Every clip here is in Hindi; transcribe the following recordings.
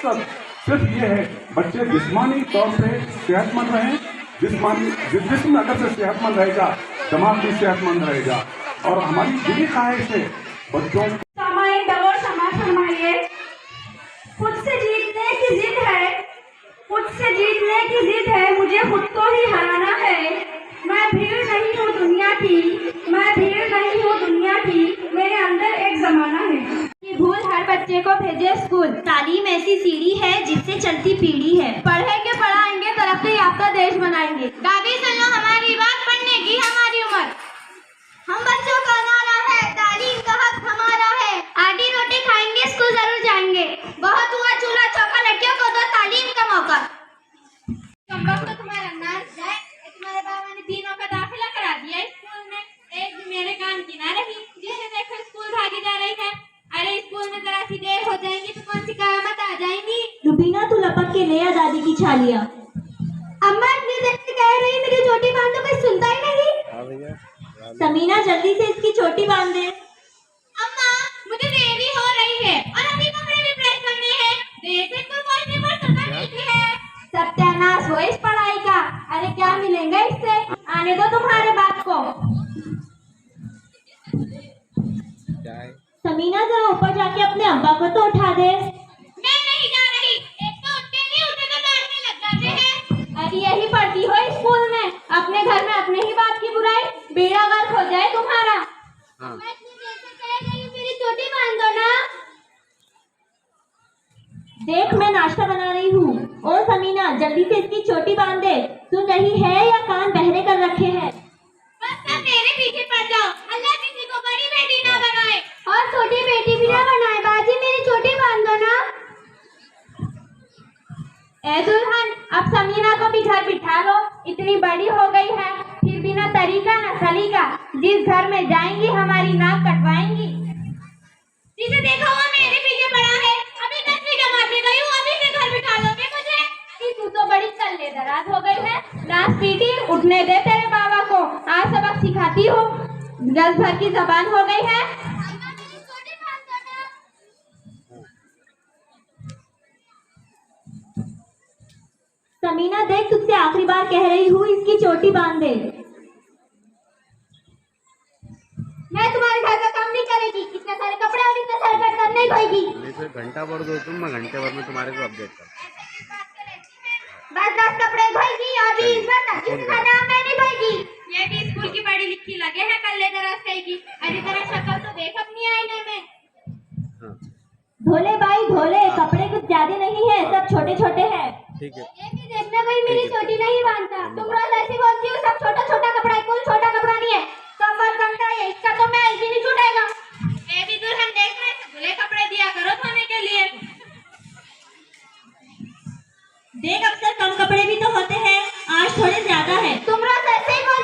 मकसद सिर्फ ये है बच्चे जिस्मानी तौर पे सेहतमंद रहें। जिस्म अगर से सेहतमंद रहेगा, दिमाग भी सेहतमंद रहेगा। और हमारी दिली ख्वाहिश है बच्चों खुद से जीतने की जिद है, खुद से जीतने की जिद है, मुझे खुद को ही हराना है। मैं भीड़ नहीं हूँ दुनिया की, मैं भीड़ नहीं हूँ दुनिया की, मेरे अंदर एक जमाना है। ये भूल हर बच्चे को भेजे स्कूल। तालीम ऐसी सीढ़ी है जिससे चलती पीढ़ी है। पढ़ेंगे पढ़ाएंगे तरक्की याफ्ता देश बनाएंगे। दादी सुन लो हमारी बात, पढ़ने की हमारी उम्र। हम बच्चों का नारा है, तालीम का हक हमारा है। आधी रोटी खाएंगे स्कूल जरूर जाएंगे। बहुत हुआ चूल्हा चौका, लड़कियों को दो तालीम का मौका। तो तुम्हारा नाच जाए, तुम्हारे बाबा ने तीनों का दाखिला करा दिया स्कूल में। एक भी मेरे काम की ना रही, जिसे देखो स्कूल भागी जा रही है। अरे स्कूल में जरा सी देर हो जाएंगी तो कौन सी कयामत आ जाएंगी। रुबीना तू लपक के ले आ दादी की छालियाँ। अम्मा इतनी देर से कह रही मेरी चोटी बांध दो, कोई सुनता ही नहीं। समीना जल्दी से इसकी चोटी बांध दे। अम्मा मुझे देरी हो रही है और अभी कपड़े भी प्रेस करने हैं। देर से स्कूल पहुंचने पर सजा मिलती है। सत्यानाश हो इस पढ़ाई का। अरे क्या मिलेगा इससे, आने दो तुम्हारे बाप को। समीना जरा ऊपर जाके अपने अब्बा को तो उठा दे। मैं नहीं जा रही, एक तो उठते नहीं, उठे तो डांटने लग जाते हैं। अरे यही पढ़ती हो स्कूल में, अपने घर में अपने ही बात की बुराई, बेड़ा गर्क हो जाए तुम्हारा। मैं इतनी देर से कह रही हूँ मेरी चोटी बांध दो ना। देख मैं नाश्ता बना रही हूँ। ओ समीना जल्दी से इसकी चोटी बांध दे। तू नहीं है या कान बहरे कर रखे हैं? बस सब मेरे पीछे पड़ जाओ, अल्लाह किसी को बड़ी बेटी ना बनाए और छोटी बेटी भी ना बनाए। बाजी मेरी चोटी बांध दो ना। ए दुल्हन अब समीना को भी घर बिठा लो, इतनी बड़ी हो गई है फिर भी ना तरीका ना सलीका। जिस घर में जाएंगी हमारी नाक कटवाएंगी। जिसे देखो वो मेरे पीछे पड़ा है। अभी 10वीं जमात में गई हूँ, अभी से घर बिठा लोगे मुझे? तू तो बड़ी कल्ले दराज हो गई है। लाश पीटी, उठने दे तेरे बाबा को, आज सबक सिखाती हूँ। गल भर की जबान हो गई है। समीना देख तुझसे आखिरी बार कह रही हूँ इसकी चोटी बांध दे। मैं तुम्हारे घर का काम नहीं करेगी, इतने सारे कपड़े और इतने सारे बर्तन नहीं धोएगी। घंटा भर दो तुम, मैं घंटे भर में तुम्हारे को अपडेट कर। बस 10 कपड़े धोएगी और 20 बर्तन, इससे ज्यादा मैं नहीं धोएगी। ये भी स्कूल की पढ़ी लिखी लगे हैं कल्ले दराज कहेगी। अरे तेरा शक्ल तो देख अपनी आईने में। धोले भाई धोले, कपड़े कुछ ज्यादा नहीं है, सब छोटे छोटे हैं। ठीक है। ये भी देखना कोई मेरी चोटी नहीं बांधता। तुम रोज ऐसी बोलती हो, सब छोटा छोटा कपड़ा है, कोई छोटा कपड़ा नहीं है। कमर कंटा है इसका, तो मैं ऐसे नहीं छूटेगा। ये भी दुल्हन देख रहे थे, खुले कपड़े दिया करो धोने के लिए। देख अक्सर कम कपड़े भी तो होते हैं, आज थोड़े ज्यादा है। तुम रोज ऐसे ही बोल।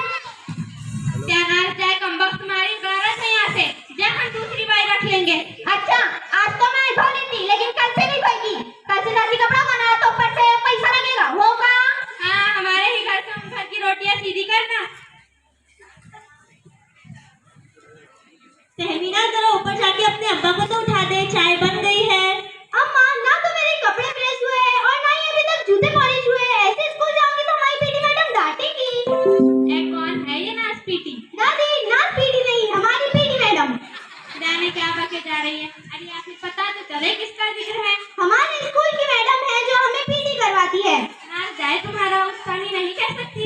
क्या नाच जाए कमबख्त तुम्हारी गलत है। यहाँ से जब हम दूसरी बार रख लेंगे। अच्छा आज तो मैं धो लेती, लेकिन कल से नहीं धोएगी। कल से दादी कपड़ा बना तो ऊपर से पैसा लगेगा, होगा? हाँ हमारे ही घर से उन घर की रोटियां सीधी करना। सहमीना जरा ऊपर जाके अपने अब्बा को तो उठा दे, चाय बन गई है। अम्मा ना तो मेरे कपड़े प्रेस हुए हैं और ना ही अभी तक जूते पॉलिश हुए हैं। ऐसे स्कूल जाऊंगी तो हमारी पीटी मैडम डांटेगी। कौन है ये नाच पीटी? दादी नाच पीटी नहीं, हमारी पीटी मैडम। जाने क्या बके जा रही है। अरे आपको पता तो चले किसका जिक्र है। हमारे स्कूल की मैडम है जो हमें पीटी करवाती है। नाच जाए तुम्हारा, उसका नहीं कह सकती।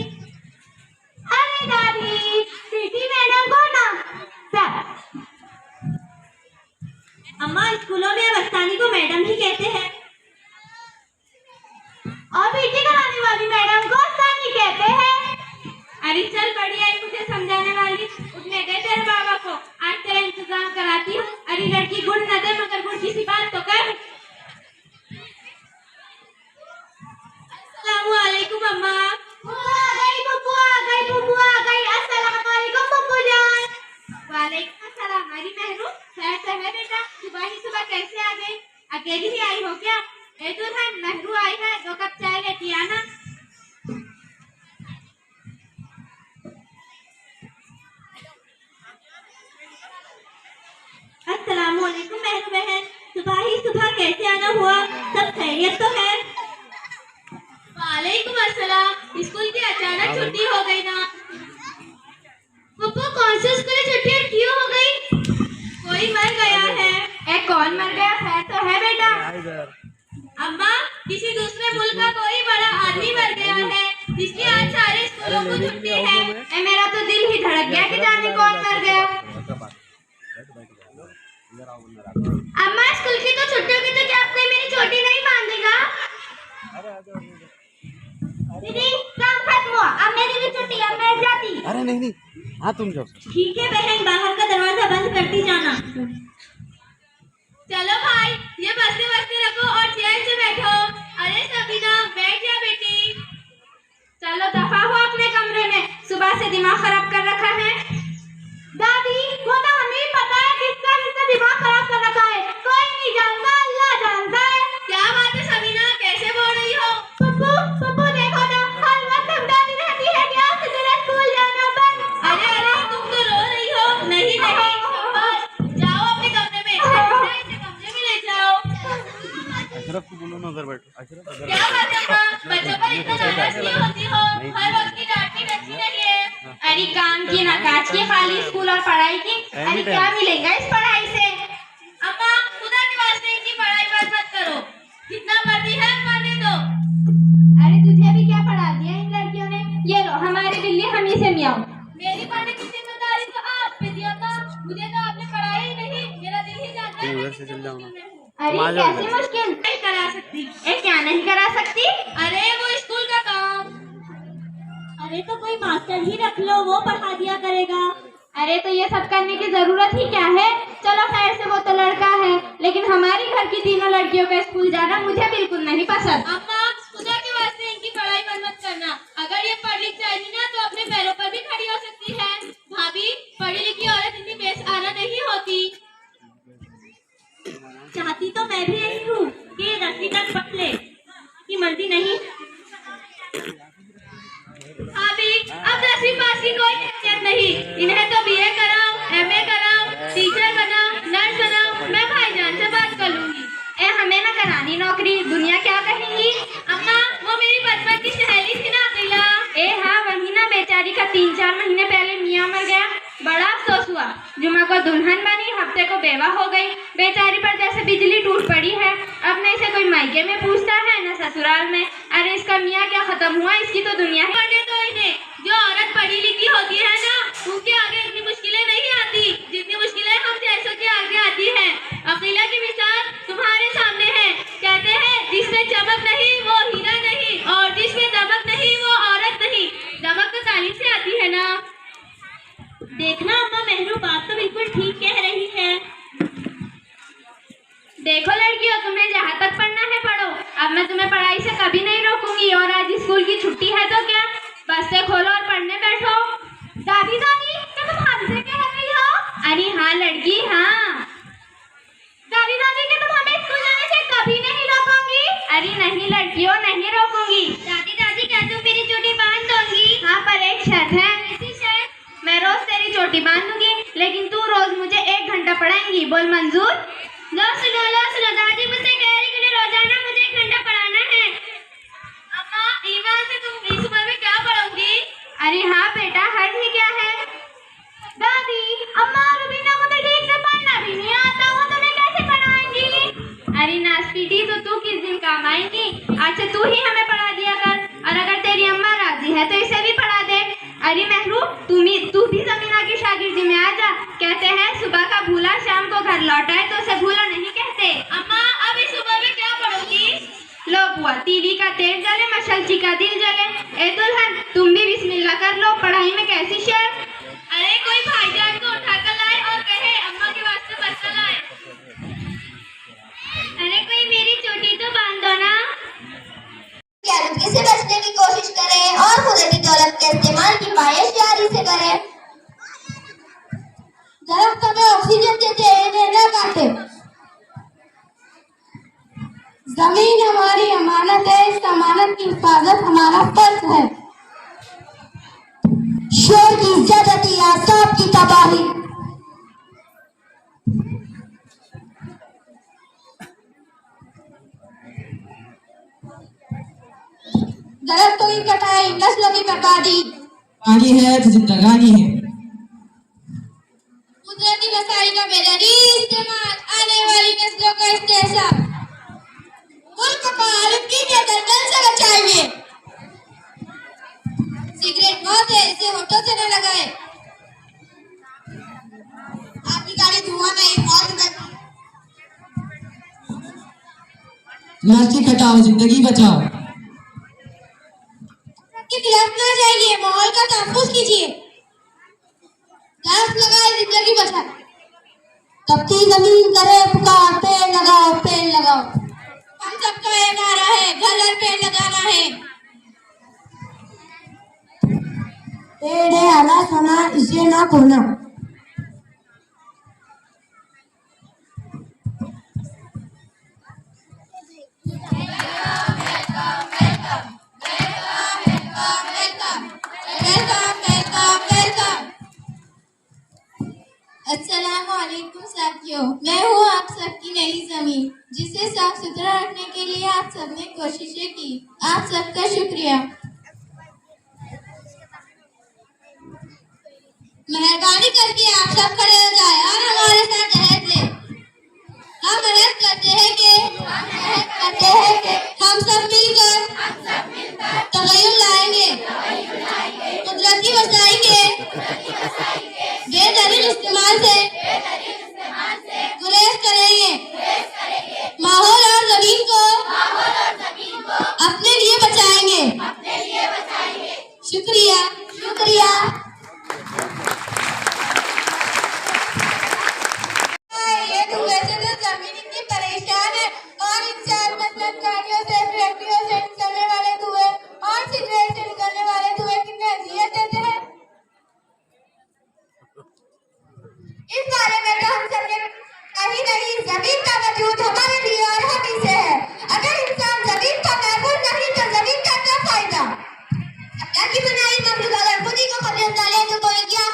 अरे दादी पीटी मैडम को ना सर। अम्मा स्कूलों में बस्तानी को मैडम ही कहते हैं और पीटी कराने वाली मैडम को सानी कहते हैं। अरे चल बढ़िया है मुझे समझाने वाली। उठने दे तेरे बाबा को, आज तेरा इंतजाम कराती हूँ। अरे लड़की गुड़ न दे मगर गुड़ की सी बात तो कर। अस्सलामुअलैकुम अम्मा। बुआ आ गई। अस्सलामुअलैकुम बुब्बू जान। वालेकुम अस्सलाम। हमारी महरू खैर से है बेटा? सुबह ही सुबह कैसे आ गई? अकेली ही आई हो क्या? ए दुल्हन महरू आई है, 2 कप चाय लेती आना। अस्सलामुअलैकुम महरू बहन, सुबह ही सुबह कैसे आना हुआ? सब खैरियत अम्मा, किसी दूसरे मुल्क का कोई बड़ा आदमी मर गया है जिसकी आज सारे स्कूलों को छुट्टी है। मेरा तो दिल ही धड़क गया कि जाने कौन मर गया। अम्मा, स्कूल की तो छुट्टी होगी तो क्या आप कोई मेरी चोटी नहीं बांधेगा? दीदी, काम खत्म हुआ, अब मेरी भी छुट्टी, अब मैं जाती। अरे नहीं नहीं, हाँ तुम जाओ। ठीक है बहन, बाहर का दरवाजा बंद करती जाना। चलो भाई, ये बस्ते बस्ते रखो और चैन से बैठो। अरे सबीना, बैठ जा बेटी। चलो दफा हो अपने कमरे में, सुबह से दिमाग खराब कर रखा है। दादी, वो तो हमें पता है किसका किसका दिमाग खराब कर रखा है। कोई नहीं जानता, अल्लाह जानता है। क्या बात है सबीना, कैसे बोल रही हो? पप्पू, पप्पू देखो ना, हर वक्त धमकाती रहती है कि आज से तेरा स्कूल जाना बंद। अरे अरे, तुम तो रो रही हो। नहीं नहीं, शाबाश, जाओ अपने कमरे में, इसे कमरे में ले जाओ। अशरफ को बोलो ना उधर बैठो। अशरफ उधर क्या बात है माँ, बच्चों पर इतना नाराज क्यों होती हो? हर वक्त की डांट भी बची रही है। अरे काम की ना काज की, खाली स्कूल और पढ़ाई की। अरे क्या मिलेगा इस पढ़ाई से? अम्मा, खुदा के वास्ते इनकी पढ़ाई बंद मत करो, जितना मर्जी है पढ़ने दो। अरे तुझे भी क्या पढ़ा दिया इन लड़कियों ने? ये लो हमारी बिल्ली, हम ही से मियाओ। मेरी पढ़ने की जिम्मेदारी तो आप पे दिया था, मुझे तो आपने पढ़ाई ही नहीं। मेरा दिल ही चाहता है उधर से चल जाओ ना। अरे कैसे मुश्किल? नहीं करा सकती। ए क्या नहीं करा सकती? अरे वो स्कूल का काम। अरे तो कोई मास्टर ही रख लो, वो पढ़ा दिया करेगा। अरे तो ये सब करने की जरूरत ही क्या है? चलो खैर से वो तो लड़का है, लेकिन हमारी घर की तीनों लड़कियों का स्कूल जाना मुझे बिल्कुल नहीं पसंद। अम्मा, खुदा के वास्ते इनकी पढ़ाई बंद मत करना। अगर ये पढ़ लिख जाएगी ना तो अपने पैरों पर भी खड़ी हो सकती है। भाभी, पढ़ी लिखी औरत इतनी बेसहारा नहीं होती। चाहती तो मैं भी यही हूँ कि 10वीं तक पढ़ ले, की मर्जी नहीं। भाभी, अब 10वीं पास की कोई हैसियत नहीं। इन्हें तो BA कराओ, MA कराओ, टीचर बनाओ, नर्स बनाओ। मैं भाईजान से बात कर लूंगी। ए हमें ना करानी नौकरी, दुनिया क्या कहेगी? अम्मा, वो मेरी बचपन की सहेली थी ना अकीला। ए हाँ, वही ना बेचारी का 3-4 महीने पहले मियाँ मर गया। बड़ा अफसोस हुआ। जुमा को दुल्हन बनी, हफ्ते को बेवा हो गई। बेचारी पर जैसे बिजली टूट पड़ी है। अब न इसे कोई मायके में पूछता है न ससुराल में। अरे इसका मियाँ क्या खत्म हुआ, इसकी तो दुनिया ही। पढ़ने तो इन्हें, जो औरत पढ़ी लिखी होती है ना, उनके आगे इतनी मुश्किलें नहीं आती जितनी मुश्किलें हम जैसों के आगे आती है। अकीला की मिसाल तुम्हारे सामने है। कहते हैं जिसमें चमक नहीं वो हीरा नहीं, और जिसमें दमक नहीं वो औरत नहीं। दमक तो तालीम से आती है ना। देखना अम्मा, मेहरू बात तो बिल्कुल ठीक कह रही है। देखो लड़कियों, तुम्हें जहाँ तक पढ़ना है पढ़ो। अब मैं तुम्हें पढ़ाई से कभी नहीं रोकूंगी। और आज स्कूल की छुट्टी है तो क्या, बस्ते खोलो और पढ़ने बैठो। दादी दादी, क्या तुम हमसे कह रही हो? अरे हाँ लड़की, हाँ। दादी दादी, क्या तुम हमें स्कूल जाने से कभी नहीं रोकोगी? अरे नहीं लड़कियों, नहीं रोकूंगी। दादी दादी, क्या तुम मेरी चोटी बांध दोगी? हाँ, पर एक शर्त है। ऐसी शर्त? मैं रोज तेरी चोटी बांधूंगी, लेकिन तू रोज मुझे 1 घंटा पढ़ाएंगी। बोल मंजूर? लो सुनो, दादी मुझसे कह रही कि रोजाना मुझे 1 घंटा पढ़ाना है। अम्मा, ईमान से तुम इस उम्र में क्या पढ़ोगी? अरे हाँ बेटा, हर्ज ही क्या है? दादी, अम्मा रुबीना को तो ठीक से पढ़ना भी नहीं आता, वो तुम्हें कैसे पढ़ाएंगी? अरे नास्पीटी, तो तू किस दिन काम आएगी? आज से तू ही हमें पढ़ा दिया कर। और अगर तेरी अम्मा राजी है तो इसे भी पढ़ा दे। अरे महरू, तू भी जमीना की शागिर्दी में आ जा। कहते हैं सुबह का भूला शाम को घर लौटाए तो उसे भूला नहीं कहते। अम्मा, अब इस उम्र में क्या पढ़ोगी? लो बुआ, तीली का तेल जले मशलची का दिल जले। ए दुल्हन, तुम भी बिस्मिल्लाह कर लो। पढ़ाई में कैसी शेर? अरे कोई भाईजान को उठाकर लाए और कहे अम्मा के वास्ते बस्ता लाए। अरे कोई मेरी चोटी तो बांध दो ना। आलूगी से बचने की कोशिश करें और कुदरती दौलत के इस्तेमाल की बायशयारी से करें। दरख्त हमें ऑक्सीजन देते हैं, इन्हें न काटे। जमीन हमारी अमानत है, इस अमानत की हिफाजत हमारा फर्ज है। शोर की इज्जत, आसाब की तबाही। दरख्तों की कटाई, नस्लों की बर्बादी। आगे है तो जिंदगानी है। कुदरती वसाइल का बेदरी इस्तेमाल, आने वाली नस्लों का इस्तेहसाल। प्लास्टिक हटाओ, जिंदगी बचाओ। के खिलाफ ना जाइए, माहौल का तहफ्फुज़ कीजिए। दरख्त लगाए, जिंदगी बचाए। तपती जमीन करे पुकार, पेड़ लगाओ, पेड़ लगाओ। हम सबका ये नारा है, घर घर पेड़ लगाना है। पेड़ है आला सोना, इसे ना खोना। अस्सलामुअलैकुम साथियों, मैं हूँ आप सबकी नई जमीन, जिसे साफ सुथरा रखने के लिए आप सबने कोशिशें की। आप सबका शुक्रिया। मेहरबानी करके आप सब खड़े हो जाए और हमारे साथ अहद ले। हम अहद करते हैं कि हम सब मिलकर तगय्युर लाएंगे, कुदरती वसाइल के बेदलील इस्तेमाल से गुरेज करेंगे, माहौल और जमीन को अपने लिए बचाएंगे। शुक्रिया, शुक्रिया। ये धुएं से तो जमीन इतनी परेशान है, और इंसान मसलन गाड़ियों से, फैक्ट्रियों से निकलने वाले धुएं और सिगरेट से निकलने वाले धुएं कितनी अजियत देते हैं। इस बारे में तो हम सबने कहीं नहीं, जमीन का वजूद हमारे लिए और हम इसे है। अगर इंसान जमीन का महफूज नहीं तो जमीन का क्या फायदा। अल्लाह की बनाई मखलूक अगर खुद ही को खतरे में डाले तो कोई क्या?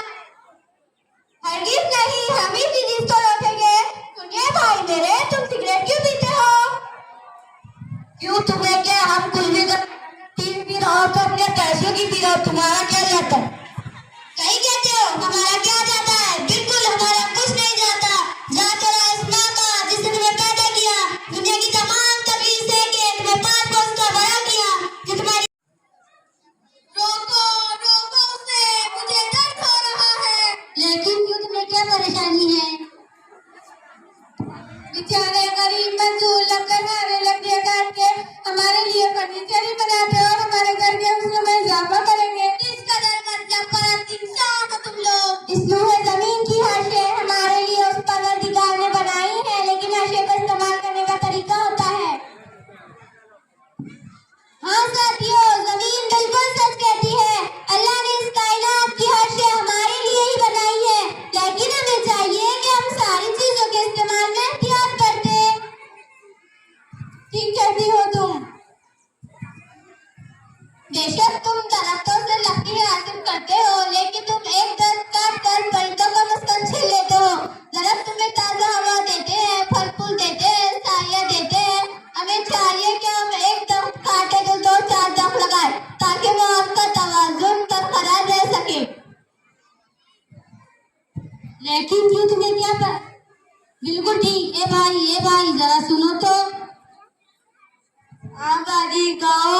हरगिज़ नहीं, हम ही चीज को रोकेंगे। सुनिए भाई मेरे, तुम सिगरेट क्यों पीते हो? क्यों, तुम्हें क्या? हम कुछ भी पी रहो तो अपने पैसों की पी रहो, तुम्हारा क्या जाता है? सही कहते हो, हमारा क्या जाता है? बिल्कुल हमारा कुछ नहीं जाता। जाता इस माँ का जिसने तुम्हें पैदा किया, दुनिया की तमाम तकलीफ से के तुम्हें पाल पोस कर बड़ा किया, जो तुम्हारी रोको रोको उसे, मुझे दर्द हो रहा है। लेकिन क्यों, तुम्हें क्या परेशानी है? बेचारे गरीब मजदूर लकड़ियाँ काट के हमारे लिए फर्नीचर ही बनाते हो और हमारे घर के उसमें में इजाफा करेंगे। इस कदर मतलब परस्त इंसान हो तुम लोग। इस लूहे जमीन की हर्षे हमारे लिए उस परवरदिगार ने बनाई है, लेकिन हर्षे का इस्तेमाल करने का तरीका होता है। हाँ साथियों, जमीन बिल्कुल सच कहती है। अल्लाह ने इस कायनात की हर्षे हमारे लिए ही बनाई है, लेकिन हमें चाहिए कि हम सारी चीजों के इस्तेमाल में एहतियात करते। ठीक कहती हो तुम। बेशक तुम दरख्तों से लकड़ी हासिल करते हो, लेकिन तुम एक दरख्त काट कर परिंदों को मस्कन छीन लेते हो। दरख्त तुम्हें ताजा हवा देते हैं, फल फूल देते हैं, साया देते हैं। हमें चाहिए कि हम एक दरख्त काटे तो 2-4 दरख्त लगाए, ताकि माहौल का तवाज़ुन बरकरार रह सके। लेकिन क्यों, तुम्हें क्या बिल्कुल ठीक। ए भाई जरा सुनो तो। आबादी गाओ,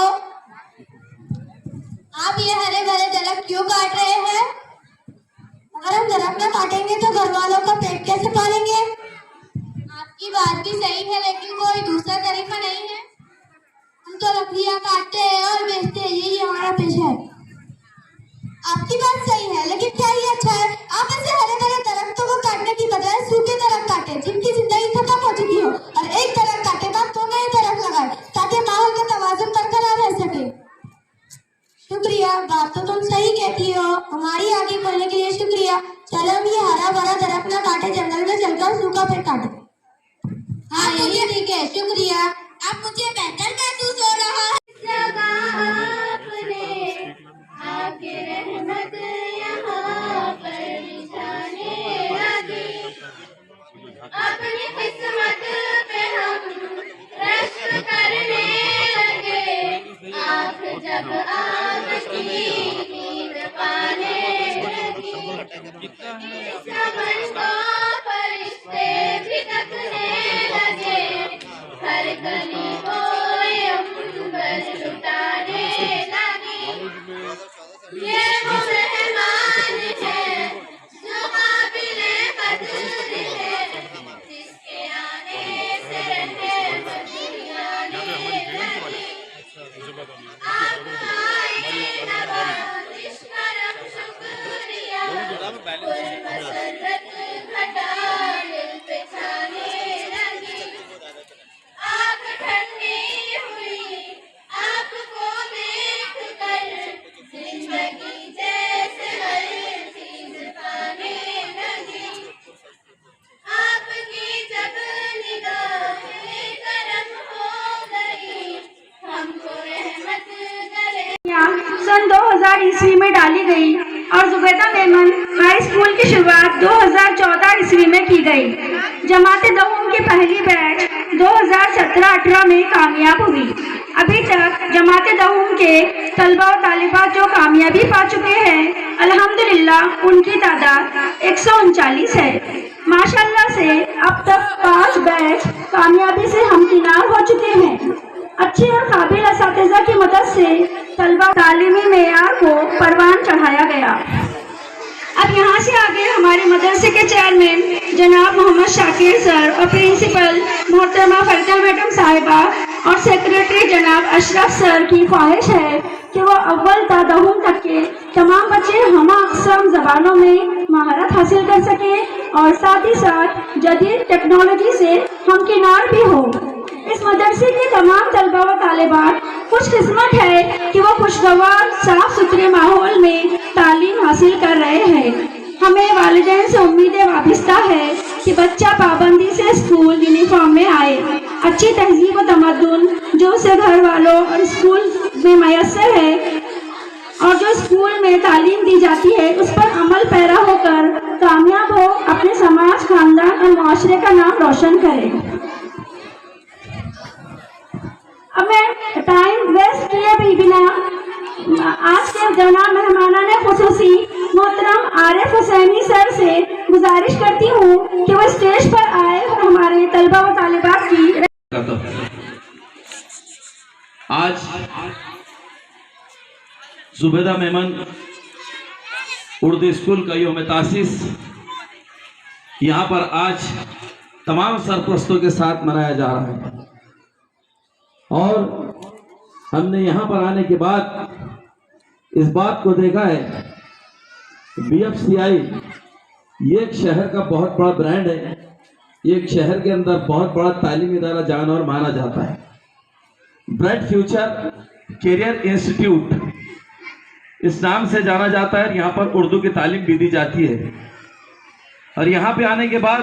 आप ये हरे भरे दरख्त क्यों काट रहे हैं? अगर हम दरख्त न काटेंगे तो घर वालों का पेट कैसे पालेंगे? आपकी बात भी सही है, लेकिन कोई दूसरा तरीका नहीं है। हम तो लकड़ियाँ काटते हैं और बेचते हैं, यही हमारा पेशा है। आपकी बात सही है, लेकिन क्या ये अच्छा है? आप ऐसे हरे भरे दरख्तों को काटने की बजाय सूखे दरख्त काटे, जिनकी जिंदगी खत्म हो चुकी हो, और एक दरख्त काटे बाद तो नए दरख्त लगाए, ताकि माहौल का तवाज़ुन बरकरार रह सके। शुक्रिया, बात तो तुम सही कहती हो। हमारी आगे बढ़ने के लिए शुक्रिया। चलो हम ये हरा भरा दरख्त न काटे, जंगल में चलकर सूखा पेड़ काटे। हाँ यही ठीक है, शुक्रिया। अब मुझे बेहतर महसूस हो रहा है। अपनी किस्मत पे हम रश्क करने लगे, आँख जब आपकी नींद पाने लगे, समन को फरिश्ते भी तकने लगे, हर कली को अंबर लुटाने लगे। ये वो मेहमान है जो काबिले कदर है, जिसके आने से रहमत दुनिया ने 2000 ईस्वी में डाली गई और जुबैदा मेमन हाई स्कूल की शुरुआत 2014 ईस्वी में की गई। जमात दहूम की पहली बैच 2017-18 में कामयाब हुई। अभी तक जमात दहूम के तलबा और तालिबात जो कामयाबी पा चुके हैं, अल्हम्दुलिल्लाह उनकी तादाद 139 है। माशाल्लाह से अब तक 5 बैच कामयाबी से हमकिनार हो चुके हैं। अच्छे और काबिल असातिज़ा की मदद से तलबा तालीमी मेयार को परवान चढ़ाया गया। अब यहाँ से आगे हमारे मदरसे के चेयरमैन जनाब मोहम्मद शाकिर सर और प्रिंसिपल मोहतरमा फरकल मैडम साहिबा और सेक्रेटरी जनाब अशरफ सर की ख्वाहिश है कि वो अव्वल ता दहूम तक के तमाम बच्चे हमा अक़साम ज़बानों में महारत हासिल कर सकें और साथ ही साथ जदीद टेक्नोलॉजी से हमकिनार भी हो। इस मदरसे के तमाम तलबा व तालिबात खुशकिस्मत है कि वो खुशगवार साफ सुथरे माहौल में तालीम हासिल कर रहे हैं। हमें वालिदैन से उम्मीदें वाबिस्ता है कि बच्चा पाबंदी से स्कूल यूनिफॉर्म में आए, अच्छी तहजीब व तमद्दुन जो उसे घर वालों और स्कूल में मैसर है और जो स्कूल में तालीम दी जाती है उस पर अमल पैरा होकर कामयाब हो, अपने समाज, खानदान और माशरे का नाम रोशन करे। अब मैं टाइम वेस्ट किए भी बिना आज के जनाब मेहमाना ने खुसूसी मोहतरम आरिफ हुसैनी सर से गुजारिश करती हूँ कि वो स्टेज पर आए और हमारे तलबा व तालिबात की। आज जुबैदा मेमन उर्दू स्कूल का यौम तासीस यहाँ पर आज तमाम सरपरस्तों के साथ मनाया जा रहा है और हमने यहाँ पर आने के बाद इस बात को देखा है कि BFCI ये एक शहर का बहुत बड़ा ब्रांड है। ये एक शहर के अंदर बहुत बड़ा तालीमी इदारा जाना और माना जाता है। ब्राइट फ्यूचर कैरियर इंस्टीट्यूट इस नाम से जाना जाता है। यहाँ पर उर्दू की तालीम भी दी जाती है और यहाँ पे आने के बाद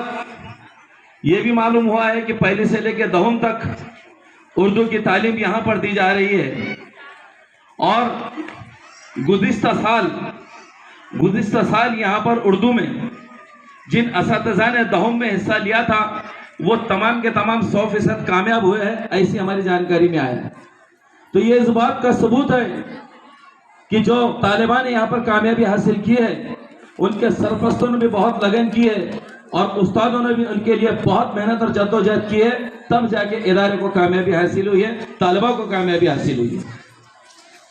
ये भी मालूम हुआ है कि पहले से लेकर दहम तक उर्दू की तालीम यहाँ पर दी जा रही है और गुज़िश्ता साल यहाँ पर उर्दू में जिन असातिज़ा ने दहम में हिस्सा लिया था वो तमाम के तमाम 100% कामयाब हुए हैं, ऐसी हमारी जानकारी में आया है। तो ये इस बात का सबूत है कि जो तालिबान ने यहाँ पर कामयाबी हासिल की है उनके सरपरस्तों ने भी बहुत लगन की है और उस्तादों ने भी उनके लिए बहुत मेहनत और जद्दोजहद की है, तब जाके इदारे को कामयाबी हासिल हुई है, तालिबा को कामयाबी हासिल हुई है।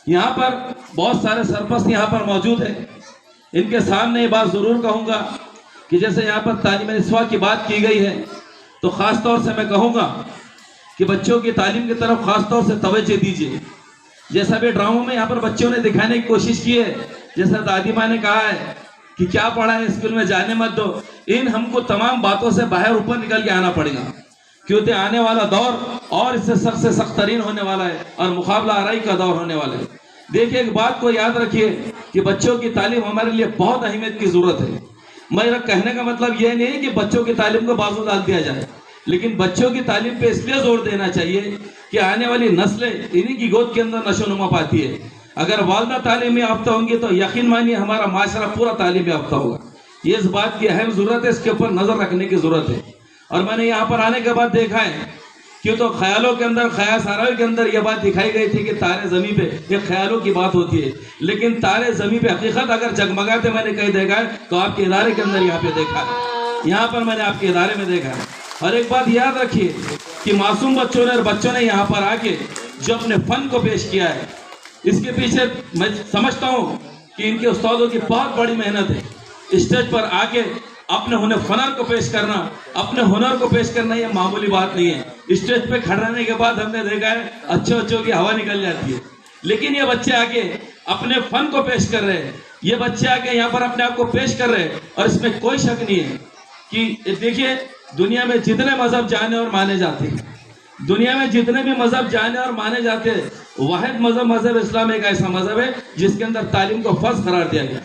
यहाँ पर बहुत सारे सरपरस्त यहाँ पर मौजूद हैं। इनके सामने ये बात ज़रूर कहूँगा कि जैसे यहाँ पर तालीम निस्वा की बात की गई है तो ख़ास तौर से मैं कहूँगा कि बच्चों की तालीम की तरफ ख़ास तौर से तवज्जो दीजिए। जैसा भी ड्रामों में यहाँ पर बच्चों ने दिखाने की कोशिश की है, जैसा दादी माँ ने कहा है कि क्या पढ़ा है स्कूल में जाने मत दो, इन हमको तमाम बातों से बाहर ऊपर निकल के आना पड़ेगा क्योंकि आने वाला दौर और इससे सख्त से सख्त तरीन होने वाला है और मुकाबला आराई का दौर होने वाला है। देखिए एक बात को याद रखिए कि बच्चों की तालीम हमारे लिए बहुत अहमियत की ज़रूरत है। मेरा कहने का मतलब यह नहीं है कि बच्चों की तालीम को बाजू डाल दिया जाए, लेकिन बच्चों की तालीम पे इसलिए जोर देना चाहिए कि आने वाली नस्लें इन्हीं की गोद के अंदर नशोनुमा पाती है। अगर वालदा तालीम याफ्ता होंगी तो यकीन मानिए हमारा माशरा पूरा तालीम याफ्ता होगा। ये इस बात की अहम ज़रूरत है, इसके ऊपर नज़र रखने की ज़रूरत है। और मैंने यहाँ पर आने के बाद देखा है कि तो ख्यालों के अंदर, ख्याल सारावी के अंदर यह बात दिखाई गई थी कि तारे ज़मीं पे ये ख्यालों की बात होती है, लेकिन तारे ज़मीं पे हकीकत अगर जगमगाते मैंने कहीं देखा है तो आपके इदारे के अंदर यहाँ पे देखा है, यहाँ पर मैंने आपके इदारे में देखा है। और एक बात याद रखिए कि मासूम बच्चों ने यहाँ पर आके जो अपने फ़न को पेश किया है, इसके पीछे मैं समझता हूँ कि इनके उस्तादों की बहुत बड़ी मेहनत है। स्टेज पर आके अपने हुनर को पेश करना, अपने हुनर को पेश करना ये मामूली बात नहीं है। स्टेज पे खड़े रहने के बाद हमने देखा है अच्छों की हवा निकल जाती है, लेकिन ये बच्चे आके अपने फन को पेश कर रहे हैं, ये बच्चे आके यहाँ पर अपने आप को पेश कर रहे हैं। और इसमें कोई शक नहीं है कि देखिए दुनिया में जितने मजहब जाने और माने जाते हैं, दुनिया में जितने भी मजहब जाने और माने जाते हैं, वाहिद मजहब इस्लाम एक ऐसा मजहब है जिसके अंदर तालीम को फर्ज करार दिया गया,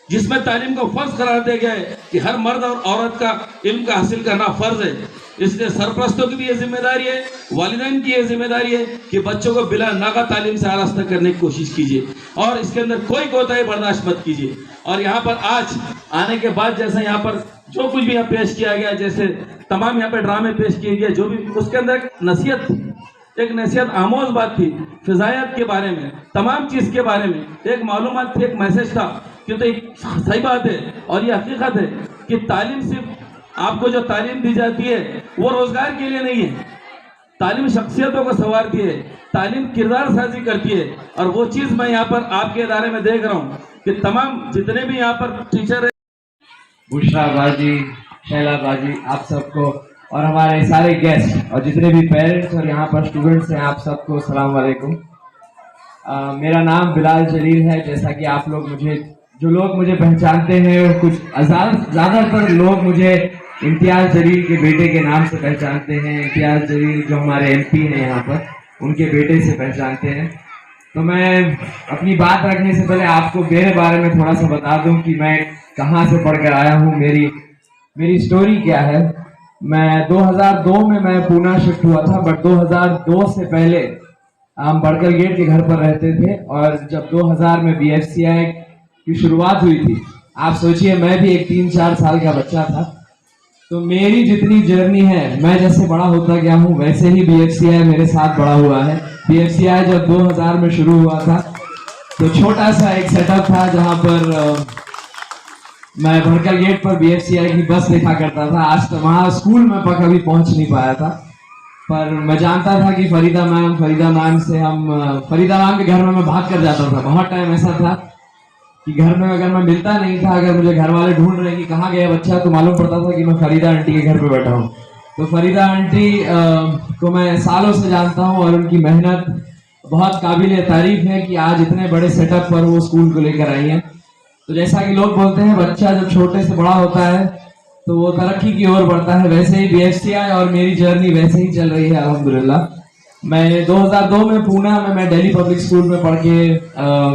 जिसमें तालीम को फर्ज करार दिया गया है कि हर मर्द और औरत का इल्म का हासिल करना फर्ज है। इसलिए सरपरस्तों की भी ये जिम्मेदारी है, वालिदैन की ये जिम्मेदारी है कि बच्चों को बिला नागा तालीम से आरास्ता करने की कोशिश कीजिए और इसके अंदर कोई कोताही बर्दाश्त मत कीजिए। और यहाँ पर आज आने के बाद जैसा यहाँ पर जो कुछ भी यहाँ पेश किया गया, जैसे तमाम यहाँ पे ड्रामे पेश किए गए, जो भी उसके अंदर एक नसीहत थी, एक नसीहत आमोज बात थी, फिजायत के बारे में, तमाम चीज के बारे में एक मालूमात थी, एक मैसेज था कि तो एक सही बात है और ये हकीकत है कि तालीम सिर्फ आपको जो तालीम दी जाती है वो रोजगार के लिए नहीं है, तालीम शख्सियतों को संवारती है, तालीम किरदार साजी करती है। और वो चीज मैं यहाँ पर आपके इदारे में देख रहा हूँ कि तमाम जितने भी यहाँ पर टीचर है, बुशरा बाजी, शैला बाजी, आप सबको और हमारे सारे गेस्ट और जितने भी पेरेंट्स और यहाँ पर स्टूडेंट्स हैं, आप सबको सलाम वालेकुम। मेरा नाम बिलाल जलील है। जैसा कि आप लोग जो लोग मुझे पहचानते हैं, और कुछ ज़्यादातर लोग मुझे इम्तियाज़ जलील के बेटे के नाम से पहचानते हैं। इम्तियाज़ जलील जो हमारे MP हैं यहाँ पर, उनके बेटे से पहचानते हैं। तो मैं अपनी बात रखने से पहले आपको मेरे बारे में थोड़ा सा बता दूं कि मैं कहाँ से पढ़कर आया हूँ, मेरी स्टोरी क्या है। मैं 2002 में मैं पूना शिफ्ट हुआ था, बट 2002 से पहले हम बड़कल गेट के घर पर रहते थे। और जब 2000 में BFCI की शुरुआत हुई थी, आप सोचिए मैं भी एक 3-4 साल का बच्चा था। तो मेरी जितनी जर्नी है, मैं जैसे बड़ा होता गया हूँ वैसे ही BFCI मेरे साथ बड़ा हुआ है। BFCI जब 2000 में शुरू हुआ था तो छोटा सा एक सेटअप था जहाँ पर मैं भड़कल गेट पर BFCI की बस देखा करता था। आज तक वहाँ स्कूल में कभी पहुँच नहीं पाया था, पर मैं जानता था कि फरीदा मैम फरीदा मैम के घर में मैं भाग कर जाता था। बहुत टाइम ऐसा था कि घर में अगर मैं मिलता नहीं था, अगर मुझे घर वाले ढूंढ रहे कि कहाँ गया बच्चा, तो मालूम पड़ता था कि मैं फरीदा आंटी के घर पे बैठा हूँ। तो फरीदा आंटी को मैं सालों से जानता हूँ और उनकी मेहनत बहुत काबिल तारीफ है कि आज इतने बड़े सेटअप पर वो स्कूल को लेकर आई हैं। तो जैसा कि लोग बोलते हैं बच्चा जब छोटे से बड़ा होता है तो वो तरक्की की ओर बढ़ता है, वैसे ही BFCI और मेरी जर्नी वैसे ही चल रही है अल्हम्दुलिल्लाह। मैं 2002 में पूना में मैं दिल्ली पब्लिक स्कूल में पढ़ के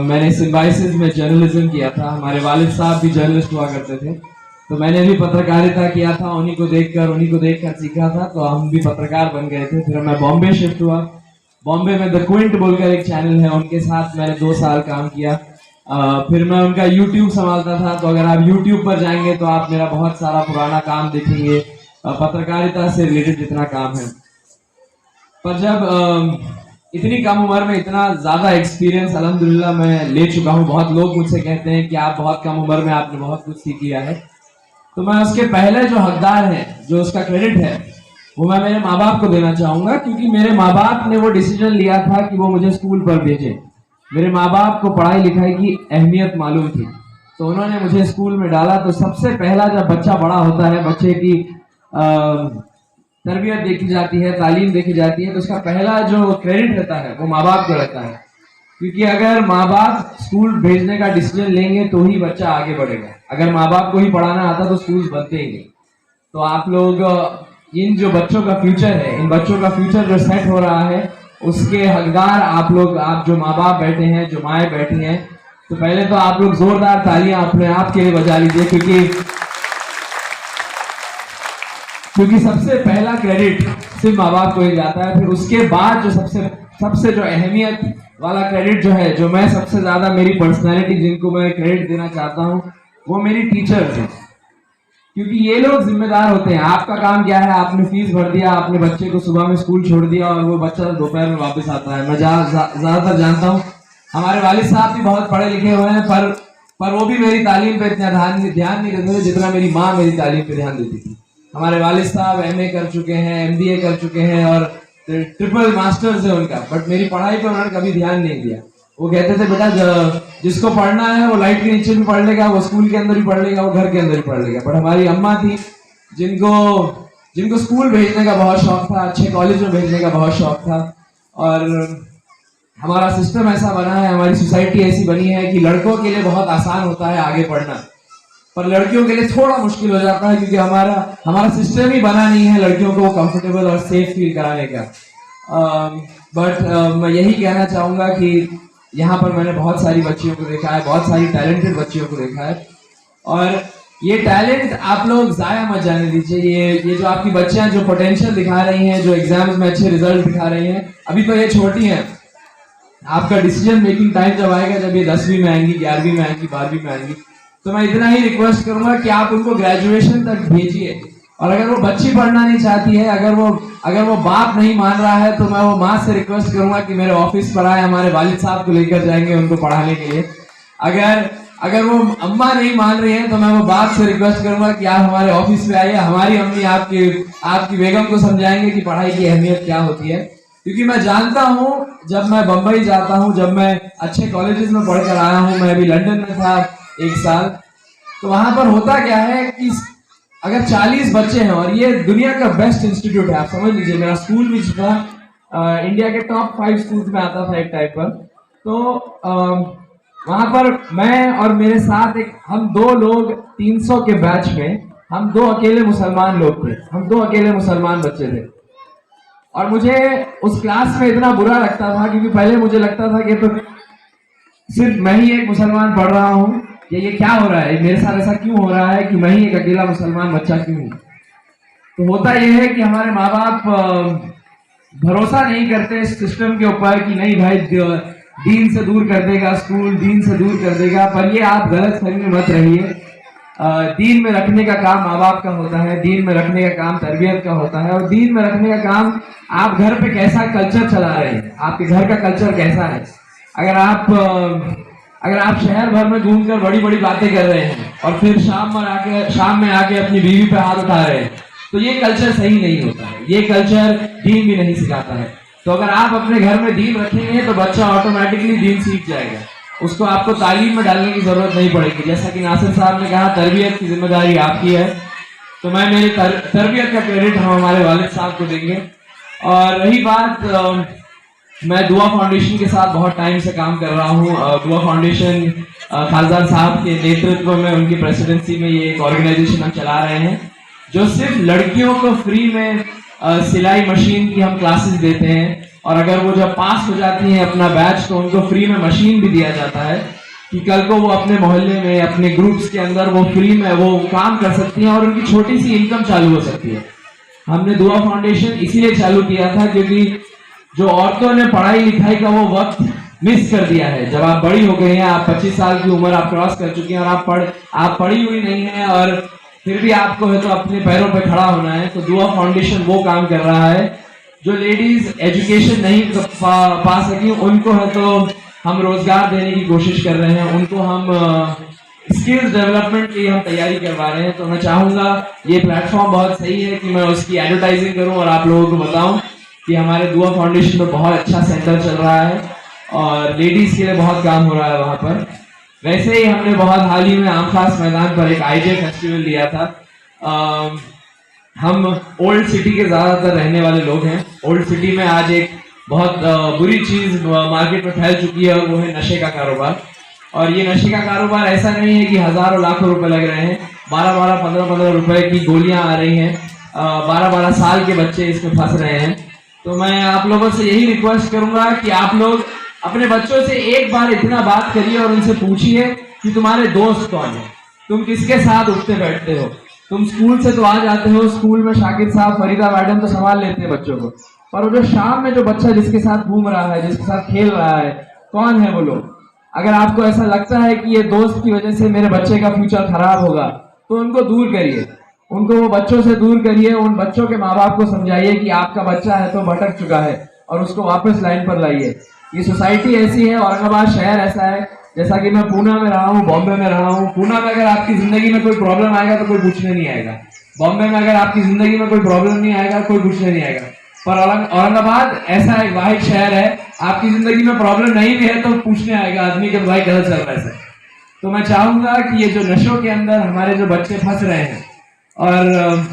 मैंने सिम्बाइसिस में जर्नलिज्म किया था। हमारे वालिद साहब भी जर्नलिस्ट हुआ करते थे, तो मैंने भी पत्रकारिता किया था। उन्हीं को देखकर सीखा था, तो हम भी पत्रकार बन गए थे। फिर मैं बॉम्बे शिफ्ट हुआ। बॉम्बे में द क्विंट बोलकर एक चैनल है, उनके साथ मैंने 2 साल काम किया। फिर मैं उनका YouTube संभालता था। तो अगर आप YouTube पर जाएंगे तो आप मेरा बहुत सारा पुराना काम देखेंगे, पत्रकारिता से रिलेटेड जितना काम है। पर जब इतनी कम उम्र में इतना ज़्यादा एक्सपीरियंस अल्हम्दुलिल्लाह मैं ले चुका हूँ। बहुत लोग मुझसे कहते हैं कि आप बहुत कम उम्र में आपने बहुत कुछ सीख लिया है। तो मैं उसके पहले जो हकदार हैं, जो उसका क्रेडिट है, वो मैं मेरे माँ बाप को देना चाहूँगा, क्योंकि मेरे माँ बाप ने वो डिसीजन लिया था कि वो मुझे स्कूल पर भेजें। मेरे माँ बाप को पढ़ाई लिखाई की अहमियत मालूम थी, तो उन्होंने मुझे स्कूल में डाला। तो सबसे पहला जब बच्चा बड़ा होता है, बच्चे की तरबियत देखी जाती है, तालीम देखी जाती है, तो उसका पहला जो क्रेडिट रहता है वो माँ बाप को रहता है। क्योंकि अगर माँ बाप स्कूल भेजने का डिसीजन लेंगे तो ही बच्चा आगे बढ़ेगा। अगर माँ बाप को ही पढ़ाना आता तो स्कूल बनते ही नहीं। तो आप लोग इन जो बच्चों का फ्यूचर है, इन बच्चों का फ्यूचर जो सेट हो रहा है, उसके हकदार आप लोग, आप जो माँ बाप बैठे हैं, जो माएँ बैठी हैं। तो पहले तो आप लोग जोरदार तालियां अपने आप के लिए बजा लीजिए, क्योंकि सबसे पहला क्रेडिट सिर्फ माँ बाप को ही जाता है। फिर उसके बाद जो सबसे जो अहमियत वाला क्रेडिट जो है, जो मैं सबसे ज्यादा मेरी पर्सनैलिटी जिनको मैं क्रेडिट देना चाहता हूँ, वो मेरी टीचर्स हैं। क्योंकि ये लोग जिम्मेदार होते हैं। आपका काम क्या है, आपने फीस भर दिया, आपने बच्चे को सुबह में स्कूल छोड़ दिया और वो बच्चा दोपहर में वापस आता है। मैं ज्यादातर जानता हूँ हमारे वालिद साहब भी बहुत पढ़े लिखे हुए हैं, पर वो भी मेरी तालीम पे इतना ध्यान नहीं देते थे जितना मेरी माँ मेरी तालीम पे ध्यान देती थी। हमारे वालिद साहब MA कर चुके हैं, MBA कर चुके हैं और ट्रिपल मास्टर्स है उनका, बट मेरी पढ़ाई पे उन्होंने कभी ध्यान नहीं दिया। वो कहते थे बेटा जिसको पढ़ना है वो लाइट के नीचे भी पढ़ लेगा, वो स्कूल के अंदर भी पढ़ लेगा, वो घर के अंदर भी पढ़ लेगा। बट हमारी अम्मा थी जिनको स्कूल भेजने का बहुत शौक था, अच्छे कॉलेज में भेजने का बहुत शौक था। और हमारा सिस्टम ऐसा बना है, हमारी सोसाइटी ऐसी बनी है कि लड़कों के लिए बहुत आसान होता है आगे पढ़ना, पर लड़कियों के लिए थोड़ा मुश्किल हो जाता है, क्योंकि हमारा सिस्टम ही बना नहीं है लड़कियों को कंफर्टेबल और सेफ फील कराने का। बट मैं यही कहना चाहूँगा कि यहाँ पर मैंने बहुत सारी बच्चियों को देखा है, बहुत सारी टैलेंटेड बच्चियों को देखा है, और ये टैलेंट आप लोग जाया मत जाने दीजिए। ये जो आपकी बच्चियां जो पोटेंशियल दिखा रही हैं, जो एग्जाम्स में अच्छे रिजल्ट दिखा रही हैं, अभी तो ये छोटी हैं। आपका डिसीजन मेकिंग टाइम जब आएगा, जब ये 10वीं में आएंगी, 11वीं में आएंगी, 12वीं में आएंगी, तो मैं इतना ही रिक्वेस्ट करूंगा कि आप उनको ग्रेजुएशन तक भेजिए। और अगर वो बच्ची पढ़ना नहीं चाहती है, अगर वो बाप नहीं मान रहा है, तो मैं वो माँ से रिक्वेस्ट करूंगा कि मेरे ऑफिस पर आए, हमारे वालिद साहब को लेकर जाएंगे उनको पढ़ाने के लिए। अगर वो अम्मा नहीं मान रही है, तो मैं वो बाप से रिक्वेस्ट करूंगा कि आप हमारे ऑफिस में आइए, हमारी अम्मी आपकी बेगम को समझाएंगे कि पढ़ाई की अहमियत क्या होती है। क्योंकि मैं जानता हूँ, जब मैं बंबई जाता हूँ, जब मैं अच्छे कॉलेजेस में पढ़कर आया हूँ, मैं अभी लंदन में था 1 साल, तो वहां पर होता क्या है कि अगर 40 बच्चे हैं, और ये दुनिया का बेस्ट इंस्टीट्यूट है, आप समझ लीजिए, मेरा स्कूल भी था इंडिया के टॉप 5 स्कूल्स में आता था एक टाइम पर। तो वहां पर मैं और मेरे साथ हम 2 लोग 300 के बैच में, हम 2 अकेले मुसलमान लोग थे, हम 2 अकेले मुसलमान बच्चे थे। और मुझे उस क्लास में इतना बुरा लगता था, क्योंकि पहले मुझे लगता था कि तो सिर्फ मैं ही एक मुसलमान पढ़ रहा हूँ, ये क्या हो रहा है, मेरे साथ ऐसा क्यों हो रहा है कि मैं ही एक अकेला मुसलमान बच्चा क्यों हूँ। तो होता यह है कि हमारे माँ बाप भरोसा नहीं करते इस सिस्टम के ऊपर कि नहीं भाई दीन से दूर कर देगा स्कूल, दीन से दूर कर देगा। पर ये आप गलत फहमी में मत रहिए। दीन में रखने का काम माँ बाप का होता है, दीन में रखने का काम तरबियत का होता है, और दीन में रखने का काम आप घर पे कैसा कल्चर चला रहे हैं, आपके घर का कल्चर कैसा है। अगर आप शहर भर में घूमकर बड़ी बड़ी बातें कर रहे हैं और फिर शाम में आके अपनी बीवी पे हाथ उठा रहे हैं, तो ये कल्चर सही नहीं होता है, ये कल्चर दीन भी नहीं सिखाता है। तो अगर आप अपने घर में दीन रखेंगे तो बच्चा ऑटोमेटिकली दीन सीख जाएगा, उसको आपको तालीम में डालने की जरूरत नहीं पड़ेगी। जैसा कि नासिर साहब ने कहा, तरबियत की जिम्मेदारी आपकी है, तो मैं मेरी तरबियत का क्रेडिट हम हमारे वालिद साहब को देंगे। और रही बात, मैं दुआ फाउंडेशन के साथ बहुत टाइम से काम कर रहा हूँ। दुआ फाउंडेशन खासदार साहब के नेतृत्व में, उनकी प्रेसिडेंसी में ये एक ऑर्गेनाइजेशन हम चला रहे हैं, जो सिर्फ लड़कियों को फ्री में सिलाई मशीन की हम क्लासेस देते हैं। और अगर वो जब पास हो जाती हैं अपना बैच, तो उनको फ्री में मशीन भी दिया जाता है कि कल को वो अपने मोहल्ले में, अपने ग्रुप्स के अंदर वो फ्री में वो काम कर सकती हैं और उनकी छोटी सी इनकम चालू हो सकती है। हमने दुआ फाउंडेशन इसीलिए चालू किया था क्योंकि जो औरतों ने पढ़ाई लिखाई का वो वक्त मिस कर दिया है। जब आप बड़ी हो गई हैं, आप 25 साल की उम्र आप क्रॉस कर चुकी हैं और आप पढ़ी हुई नहीं है, और फिर भी आपको है तो अपने पैरों पे खड़ा होना है, तो दुआ फाउंडेशन वो काम कर रहा है। जो लेडीज एजुकेशन नहीं पा सकी, उनको है तो हम रोजगार देने की कोशिश कर रहे हैं, उनको हम स्किल्स डेवलपमेंट की हम तैयारी करवा रहे हैं। तो मैं चाहूंगा ये प्लेटफॉर्म बहुत सही है कि मैं उसकी एडवर्टाइजिंग करूं और आप लोगों को बताऊं कि हमारे दुआ फाउंडेशन में बहुत अच्छा सेंटर चल रहा है और लेडीज के लिए बहुत काम हो रहा है वहां पर। वैसे ही हमने बहुत हाल ही में आमखास मैदान पर एक आईजे फेस्टिवल लिया था। हम ओल्ड सिटी के ज्यादातर रहने वाले लोग हैं। ओल्ड सिटी में आज एक बहुत बुरी चीज मार्केट में फैल चुकी है और वो है नशे का कारोबार। और ये नशे का कारोबार ऐसा नहीं है कि हजारों लाखों रुपए लग रहे हैं, 12-12, 15-15 रुपए की गोलियां आ रही हैं, 12-12 साल के बच्चे इसमें फंस रहे हैं। तो मैं आप लोगों से यही रिक्वेस्ट करूंगा कि आप लोग अपने बच्चों से एक बार इतना बात करिए और उनसे पूछिए कि तुम्हारे दोस्त कौन है, तुम किसके साथ उठते बैठते हो। तुम स्कूल से तो आ जाते हो, स्कूल में शाकिर साहब, फरीदा मैडम तो संभाल लेते हैं बच्चों को, पर वो जो शाम में जो बच्चा जिसके साथ घूम रहा है, जिसके साथ खेल रहा है, कौन है वो लोग। अगर आपको ऐसा लगता है कि ये दोस्त की वजह से मेरे बच्चे का फ्यूचर खराब होगा, तो उनको दूर करिए, उनको वो बच्चों से दूर करिए। उन बच्चों के माँ बाप को समझाइए कि आपका बच्चा है तो भटक चुका है और उसको वापस लाइन पर लाइए। ये सोसाइटी ऐसी है, औरंगाबाद शहर ऐसा है, जैसा कि मैं पूना में रहा हूँ, बॉम्बे में रहा हूँ। पूना में अगर आपकी जिंदगी में कोई प्रॉब्लम आएगा तो कोई पूछने नहीं आएगा, बॉम्बे में अगर आपकी जिंदगी में कोई प्रॉब्लम नहीं आएगा कोई पूछने नहीं आएगा। पर औरंगाबाद ऐसा एक वाहिद शहर है, आपकी जिंदगी में प्रॉब्लम नहीं भी है तो पूछने आएगा आदमी के भाई कैसा चल रहा है। तो मैं चाहूंगा कि ये जो नशों के अंदर हमारे जो बच्चे फंस रहे हैं, और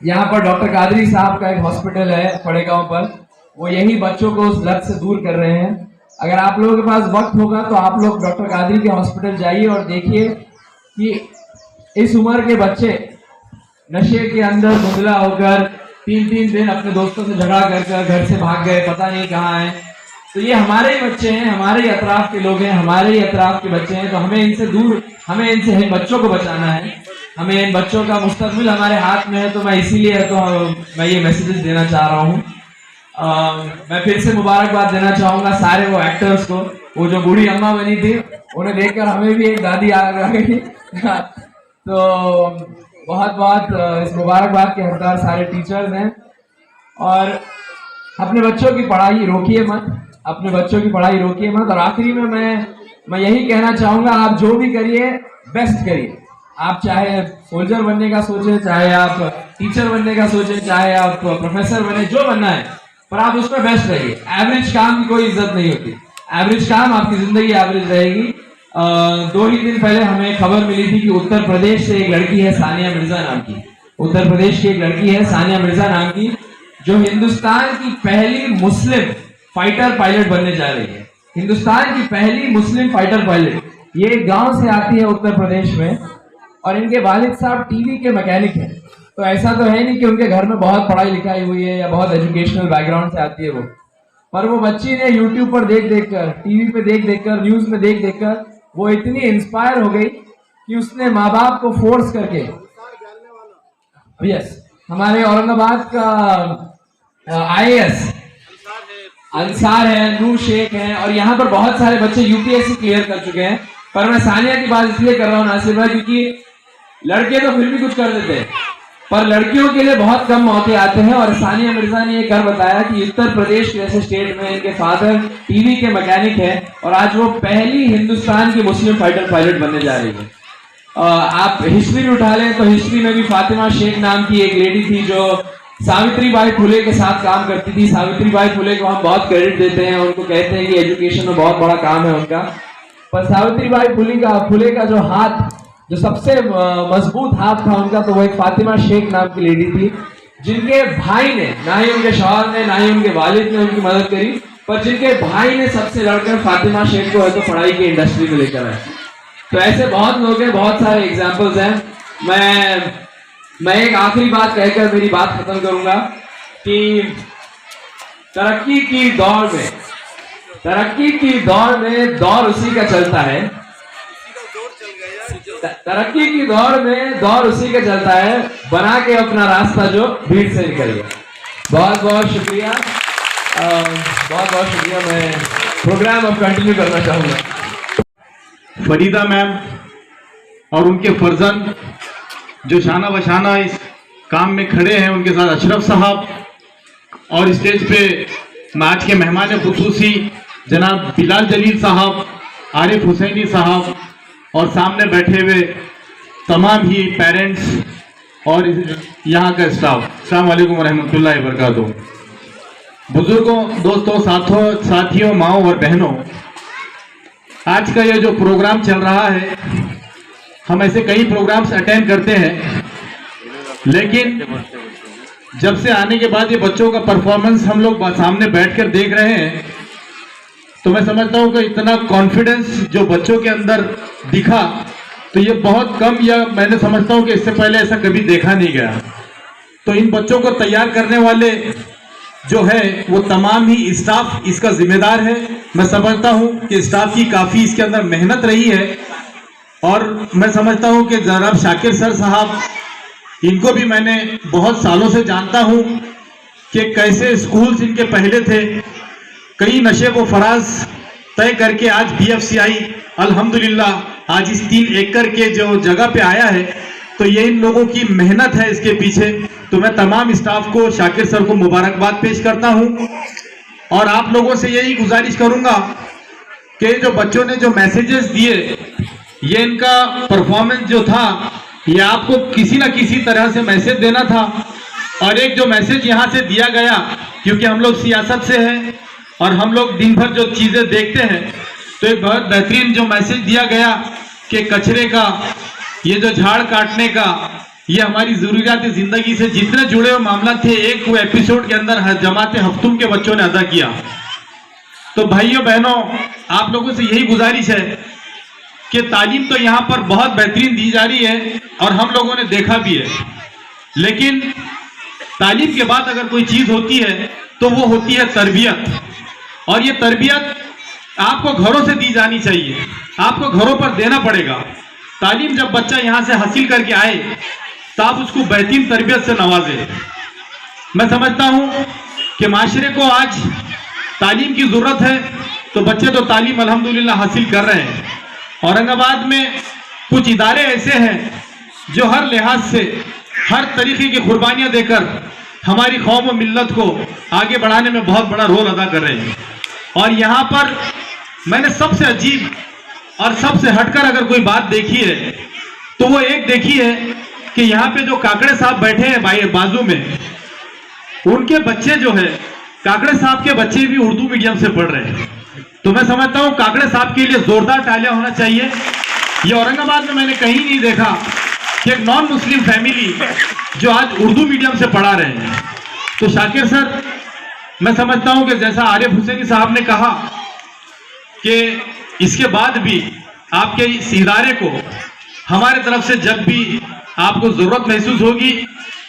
यहाँ पर डॉक्टर कादरी साहब का एक हॉस्पिटल है फड़ेगांव पर, वो यही बच्चों को उस लत से दूर कर रहे हैं। अगर आप लोगों के पास वक्त होगा तो आप लोग डॉक्टर कादरी के हॉस्पिटल जाइए और देखिए कि इस उम्र के बच्चे नशे के अंदर धुंधला होकर 3-3 दिन अपने दोस्तों से झगड़ा कर घर से भाग गए, पता नहीं कहाँ हैं। तो ये हमारे ही बच्चे हैं, हमारे ही अतराफ के लोग हैं, हमारे ही अतराफ के बच्चे हैं। तो हमें इनसे दूर, हमें इनसे बच्चों को बचाना है, हमें इन बच्चों का मुस्तकबिल हमारे हाथ में है, तो मैं इसीलिए मैं ये मैसेजेस देना चाह रहा हूँ। मैं फिर से मुबारकबाद देना चाहूँगा सारे वो एक्टर्स को। वो जो बूढ़ी अम्मा बनी थी, उन्हें देखकर हमें भी एक दादी आ गई। तो बहुत बहुत इस मुबारकबाद के हकदार सारे टीचर्स हैं। और अपने बच्चों की पढ़ाई रोकिए मत, अपने बच्चों की पढ़ाई रोकिए मत। और आखिरी में मैं यही कहना चाहूँगा, आप जो भी करिए बेस्ट करिए। आप चाहे सोल्जर बनने का सोचें, चाहे आप टीचर बनने का सोचें, चाहे आप प्रोफेसर बने, जो बनना है, पर आप उसमें बेस्ट रहिए। एवरेज काम की कोई इज्जत नहीं होती। एवरेज काम, आपकी जिंदगी एवरेज रहेगी। 2 ही दिन पहले हमें खबर मिली थी कि उत्तर प्रदेश से एक लड़की है सानिया मिर्जा नाम की। उत्तर प्रदेश की एक लड़की है सानिया मिर्जा नाम की, जो हिंदुस्तान की पहली मुस्लिम फाइटर पायलट बनने जा रही है। हिंदुस्तान की पहली मुस्लिम फाइटर पायलट। ये एक गांव से आती है उत्तर प्रदेश में, और इनके वालिद साहब टीवी के मैकेनिक हैं। तो ऐसा तो है नहीं कि उनके घर में बहुत पढ़ाई लिखाई हुई है या बहुत एजुकेशनल बैकग्राउंड से आती है वो, पर वो बच्ची ने यूट्यूब पर देख देख कर, टीवी पे देख देख कर, न्यूज में देख देख कर वो इतनी इंस्पायर हो गई कि उसने माँ बाप को फोर्स करके, यस, हमारे औरंगाबाद का IAS अंसार है, नूर शेख है, और यहाँ पर बहुत सारे बच्चे UPSC क्लियर कर चुके हैं। पर मैं सानिया की बात इसलिए कर रहा हूँ नासिर भाई, क्योंकि लड़के तो फिर भी कुछ कर देते हैं, पर लड़कियों के लिए बहुत कम मौके आते हैं। और सानिया मिर्जा ने ये कर बताया कि उत्तर प्रदेश जैसे स्टेट में इनके फादर टीवी के मैकेनिक हैं, और आज वो पहली हिंदुस्तान की मुस्लिम फाइटर पायलट बनने जा रही है। आप हिस्ट्री में उठा लें तो हिस्ट्री में भी फातिमा शेख नाम की एक लेडी थी जो सावित्रीबाई फुले के साथ काम करती थी। सावित्रीबाई फुले को हम बहुत क्रेडिट देते हैं, उनको कहते हैं कि एजुकेशन में बहुत बड़ा काम है उनका। पर सावित्रीबाई फुले का जो हाथ, जो सबसे मजबूत हाथ था उनका, तो वो एक फातिमा शेख नाम की लेडी थी, जिनके भाई ने, ना ही उनके शौहर ने, ना ही उनके वालिद ने उनकी मदद करी, पर जिनके भाई ने सबसे लड़कर फातिमा शेख को है तो पढ़ाई की इंडस्ट्री में लेकर आए। तो ऐसे बहुत लोग हैं, बहुत सारे एग्जाम्पल्स हैं। मैं एक आखिरी बात कहकर मेरी बात खत्म करूंगा कि तरक्की की दौड़ में दौर उसी का चलता है, तरक्की की दौड़ में दौर उसी का चलता है, बना के अपना रास्ता जो भीड़ से निकल गया। बहुत बहुत शुक्रिया, बहुत बहुत शुक्रिया। मैं प्रोग्राम अब कंटिन्यू करना चाहूंगा। फरीदा मैम और उनके फर्जंद जो शाना बशाना इस काम में खड़े हैं, उनके साथ अशरफ साहब, और स्टेज पे आज के मेहमान खुसूसी जनाब बिलाल जलील साहब, आरिफ हुसैनी साहब, और सामने बैठे हुए तमाम ही पेरेंट्स और यहाँ का स्टाफ। अस्सलाम वालेकुम रहमतुल्लाहि व बरकातुहू। बुजुर्गों, दोस्तों, साथियों, माओ और बहनों, आज का ये जो प्रोग्राम चल रहा है, हम ऐसे कई प्रोग्राम्स अटेंड करते हैं, लेकिन जब से आने के बाद ये बच्चों का परफॉर्मेंस हम लोग सामने बैठकर देख रहे हैं, तो मैं समझता हूँ कि इतना कॉन्फिडेंस जो बच्चों के अंदर दिखा, तो ये बहुत कम, या मैंने समझता हूँ कि इससे पहले ऐसा कभी देखा नहीं गया। तो इन बच्चों को तैयार करने वाले जो है वो तमाम ही स्टाफ इसका जिम्मेदार है। मैं समझता हूँ कि स्टाफ की काफ़ी इसके अंदर मेहनत रही है, और मैं समझता हूँ कि जनाब शाकिर सर साहब, इनको भी मैंने बहुत सालों से जानता हूँ कि कैसे स्कूल्स इनके पहले थे, कई नशे व फराज तय करके आज BFCI अल्हम्दुलिल्लाह आज इस 3 एकड़ के जो जगह पे आया है, तो ये इन लोगों की मेहनत है इसके पीछे। तो मैं तमाम स्टाफ को, शाकिर सर को मुबारकबाद पेश करता हूँ, और आप लोगों से यही गुजारिश करूँगा कि जो बच्चों ने जो मैसेजेस दिए, ये इनका परफॉर्मेंस जो था, ये आपको किसी ना किसी तरह से मैसेज देना था। और एक जो मैसेज यहाँ से दिया गया, क्योंकि हम लोग सियासत से हैं और हम लोग दिन भर जो चीज़ें देखते हैं, तो एक बहुत बेहतरीन जो मैसेज दिया गया कि कचरे का, ये जो झाड़ काटने का, ये हमारी ज़रूरियात ज़िंदगी से जितने जुड़े हुए मामला थे, एक वो एपिसोड के अंदर जमात हफ्तुम के बच्चों ने अदा किया। तो भाइयों बहनों, आप लोगों से यही गुजारिश है कि तालीम तो यहाँ पर बहुत बेहतरीन दी जा रही है और हम लोगों ने देखा भी है, लेकिन तालीम के बाद अगर कोई चीज़ होती है तो वो होती है तरबियत। और ये तरबियत आपको घरों से दी जानी चाहिए, आपको घरों पर देना पड़ेगा। तालीम जब बच्चा यहाँ से हासिल करके आए तो आप उसको बेहतरीन तरबियत से नवाजें। मैं समझता हूँ कि माशरे को आज तालीम की ज़रूरत है, तो बच्चे तो तालीम अल्हम्दुलिल्लाह हासिल कर रहे हैं। औरंगाबाद में कुछ इदारे ऐसे हैं जो हर लिहाज से हर तरीके की कुर्बानियाँ देकर हमारी कौम व मिल्लत को आगे बढ़ाने में बहुत बड़ा रोल अदा कर रहे हैं। और यहाँ पर मैंने सबसे अजीब और सबसे हटकर अगर कोई बात देखी है तो वो एक देखी है कि यहाँ पे जो काकड़े साहब बैठे हैं बाजू में, उनके बच्चे जो है, काकड़े साहब के बच्चे भी उर्दू मीडियम से पढ़ रहे हैं। तो मैं समझता हूँ काकड़े साहब के लिए जोरदार तालियां होना चाहिए। ये औरंगाबाद में मैंने कहीं नहीं देखा कि एक नॉन मुस्लिम फैमिली जो आज उर्दू मीडियम से पढ़ा रहे हैं। तो शाकिर सर, मैं समझता हूँ कि जैसा आरिफ हुसैनी साहब ने कहा कि इसके बाद भी आपके इस इदारे को हमारे तरफ से जब भी आपको जरूरत महसूस होगी,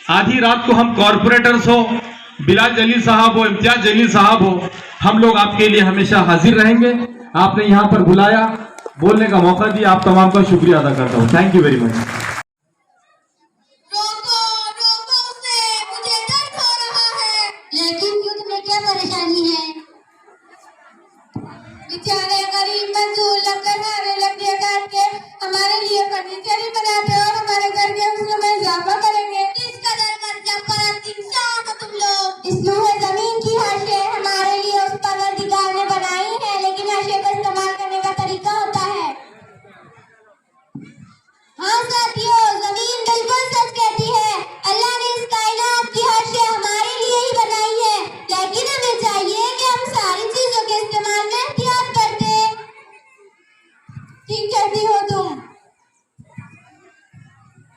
आधी रात को हम कॉरपोरेटर्स हो, बिलाल जलील साहब हो, इम्तियाज जलील साहब हो, हम लोग आपके लिए हमेशा हाजिर रहेंगे। आपने यहाँ पर बुलाया, बोलने का मौका दिया, आप तमाम का शुक्रिया अदा करता हूँ। Thank you very much. रोको रोको उसे, मुझे दर्द हो रहा है। लेकिन युद्ध में क्या परेशानी है? बेचारे गरीब मजदूर लकड़ियाँ काट के हमारे लिए फर्नीचर ही बनाते और हमारे घर के उसमें में इजाफा करेंगे। इस कदर मतलब परस्त इंसान हो तुम लोग। इस लूहे जमीन की हाशिए हमारे लिए उस परवरदिगार ने बनाई है, लेकिन हाशिए का इस्तेमाल करने का तरीका होता है। हाँ साथियों, जमीन बिल्कुल सच कहती है। अल्लाह ने इस कायनात की हाशिए हमारे लिए ही बनाई है, लेकिन हमें चाहिए कि हम सारी चीजों के इस्तेमाल में एहतियात करते। ठीक कहती हो तुम।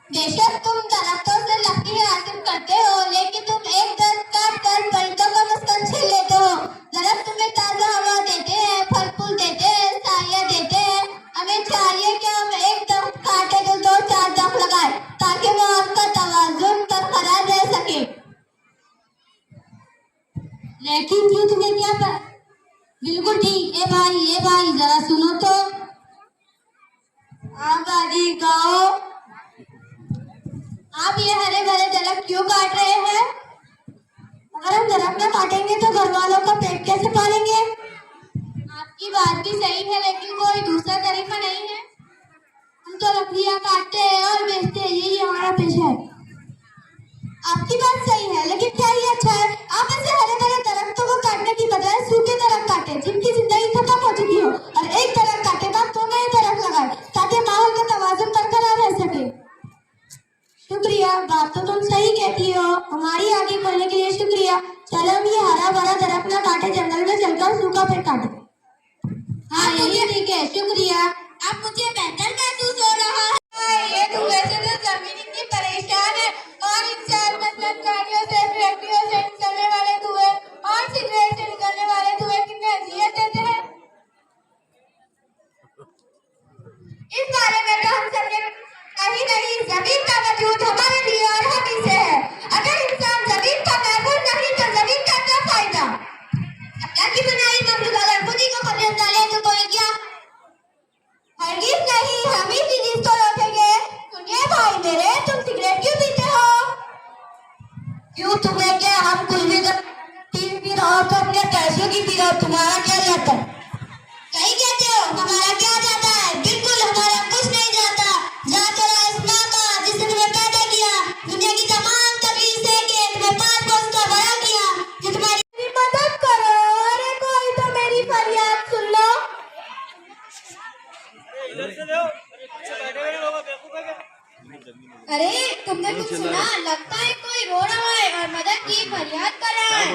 बेशक तुम दरख्तों से लकड़ी हासिल करते हो, लेकिन तुम एक दरख्त काट कर परिंदों का मस्कन छीन लेते हो। दरख्त तुम्हें ताजा हवा देते हैं, फल फूल देते हैं, साया देते हैं। हमें चाहिए कि हम एक दरख्त काटे तो 2-4 दरख्त लगाए, ताकि माहौल का तवाज़ुन बरकरार रह सके। लेकिन युद्ध में क्या पर? बिल्कुल ठीक। ए भाई जरा सुनो तो। हाँ बाजी गाओ। आप ये हरे भरे दरख्त क्यों काट रहे हैं? अगर हम दरख्त न काटेंगे तो घर वालों का पेट कैसे पालेंगे? आपकी बात भी सही है, लेकिन कोई दूसरा तरीका नहीं है। हम तो लकड़ियाँ काटते हैं और बेचते हैं, यही हमारा पेशा है। आपकी बात सही है, लेकिन क्या ये अच्छा है? आप ऐसे हरे भरे दरख्तों को काटने की बजाय सूखे दरख्त काटे जिनकी जिंदगी खत्म हो चुकी हो, और एक दरख्त काटे बाद तो नए दरख्त लगाए, ताकि माहौल का तवाज़ुन बरकरार रह सके। शुक्रिया, बात तो तुम सही कहती हो। हमारी आगे खोलने के लिए शुक्रिया। चलो हम ये हरा भरा दरख्त न काटे, जंगल में चलकर सूखा पेड़ काटे। हाँ यही ठीक है, शुक्रिया। अब मुझे बेहतर महसूस हो रहा है। ये धुएं से तो जमीन इतनी परेशान है, और इंसान मतलब गाड़ियों से, फैक्ट्रियों से निकलने वाले धुएं और सिगरेट से निकलने वाले धुएं कितने अजियत देते हैं। इस बारे में तो हम सबने कहीं नहीं, जमीन का वजूद हमारे लिए और हम ही से है। अगर इंसान जमीन का महफूज नहीं तो जमीन का क्या फायदा? अल्लाह की बनाई मखलूक अगर खुद ही को खरीद डाले तो कोई क्या? हरगिज़ नहीं, हम ही चीज को रोकेंगे। सुनिए भाई मेरे, तुम सिगरेट क्यों पीते हो? क्यों, तुम्हें क्या? हम कुछ भी पी रहे हो तो अपने पैसों की पी रहे हो, तुम्हारा क्या जाता है? सही कहते हो, हमारा क्या जाता है? बिल्कुल हमारा कुछ नहीं जाता। जा तेरा इस्मा का जिसने तुम्हें पैदा किया, दुनिया की तमाम तकलीफ से के तुम्हें पाल पोस कर बड़ा किया, जो तुम्हारी मदद करो। अरे कोई तो मेरी फरियाद सुन लो। अरे तुमने कुछ सुना? लगता है कोई रो रहा है और मदद की फरियाद कर रहा है।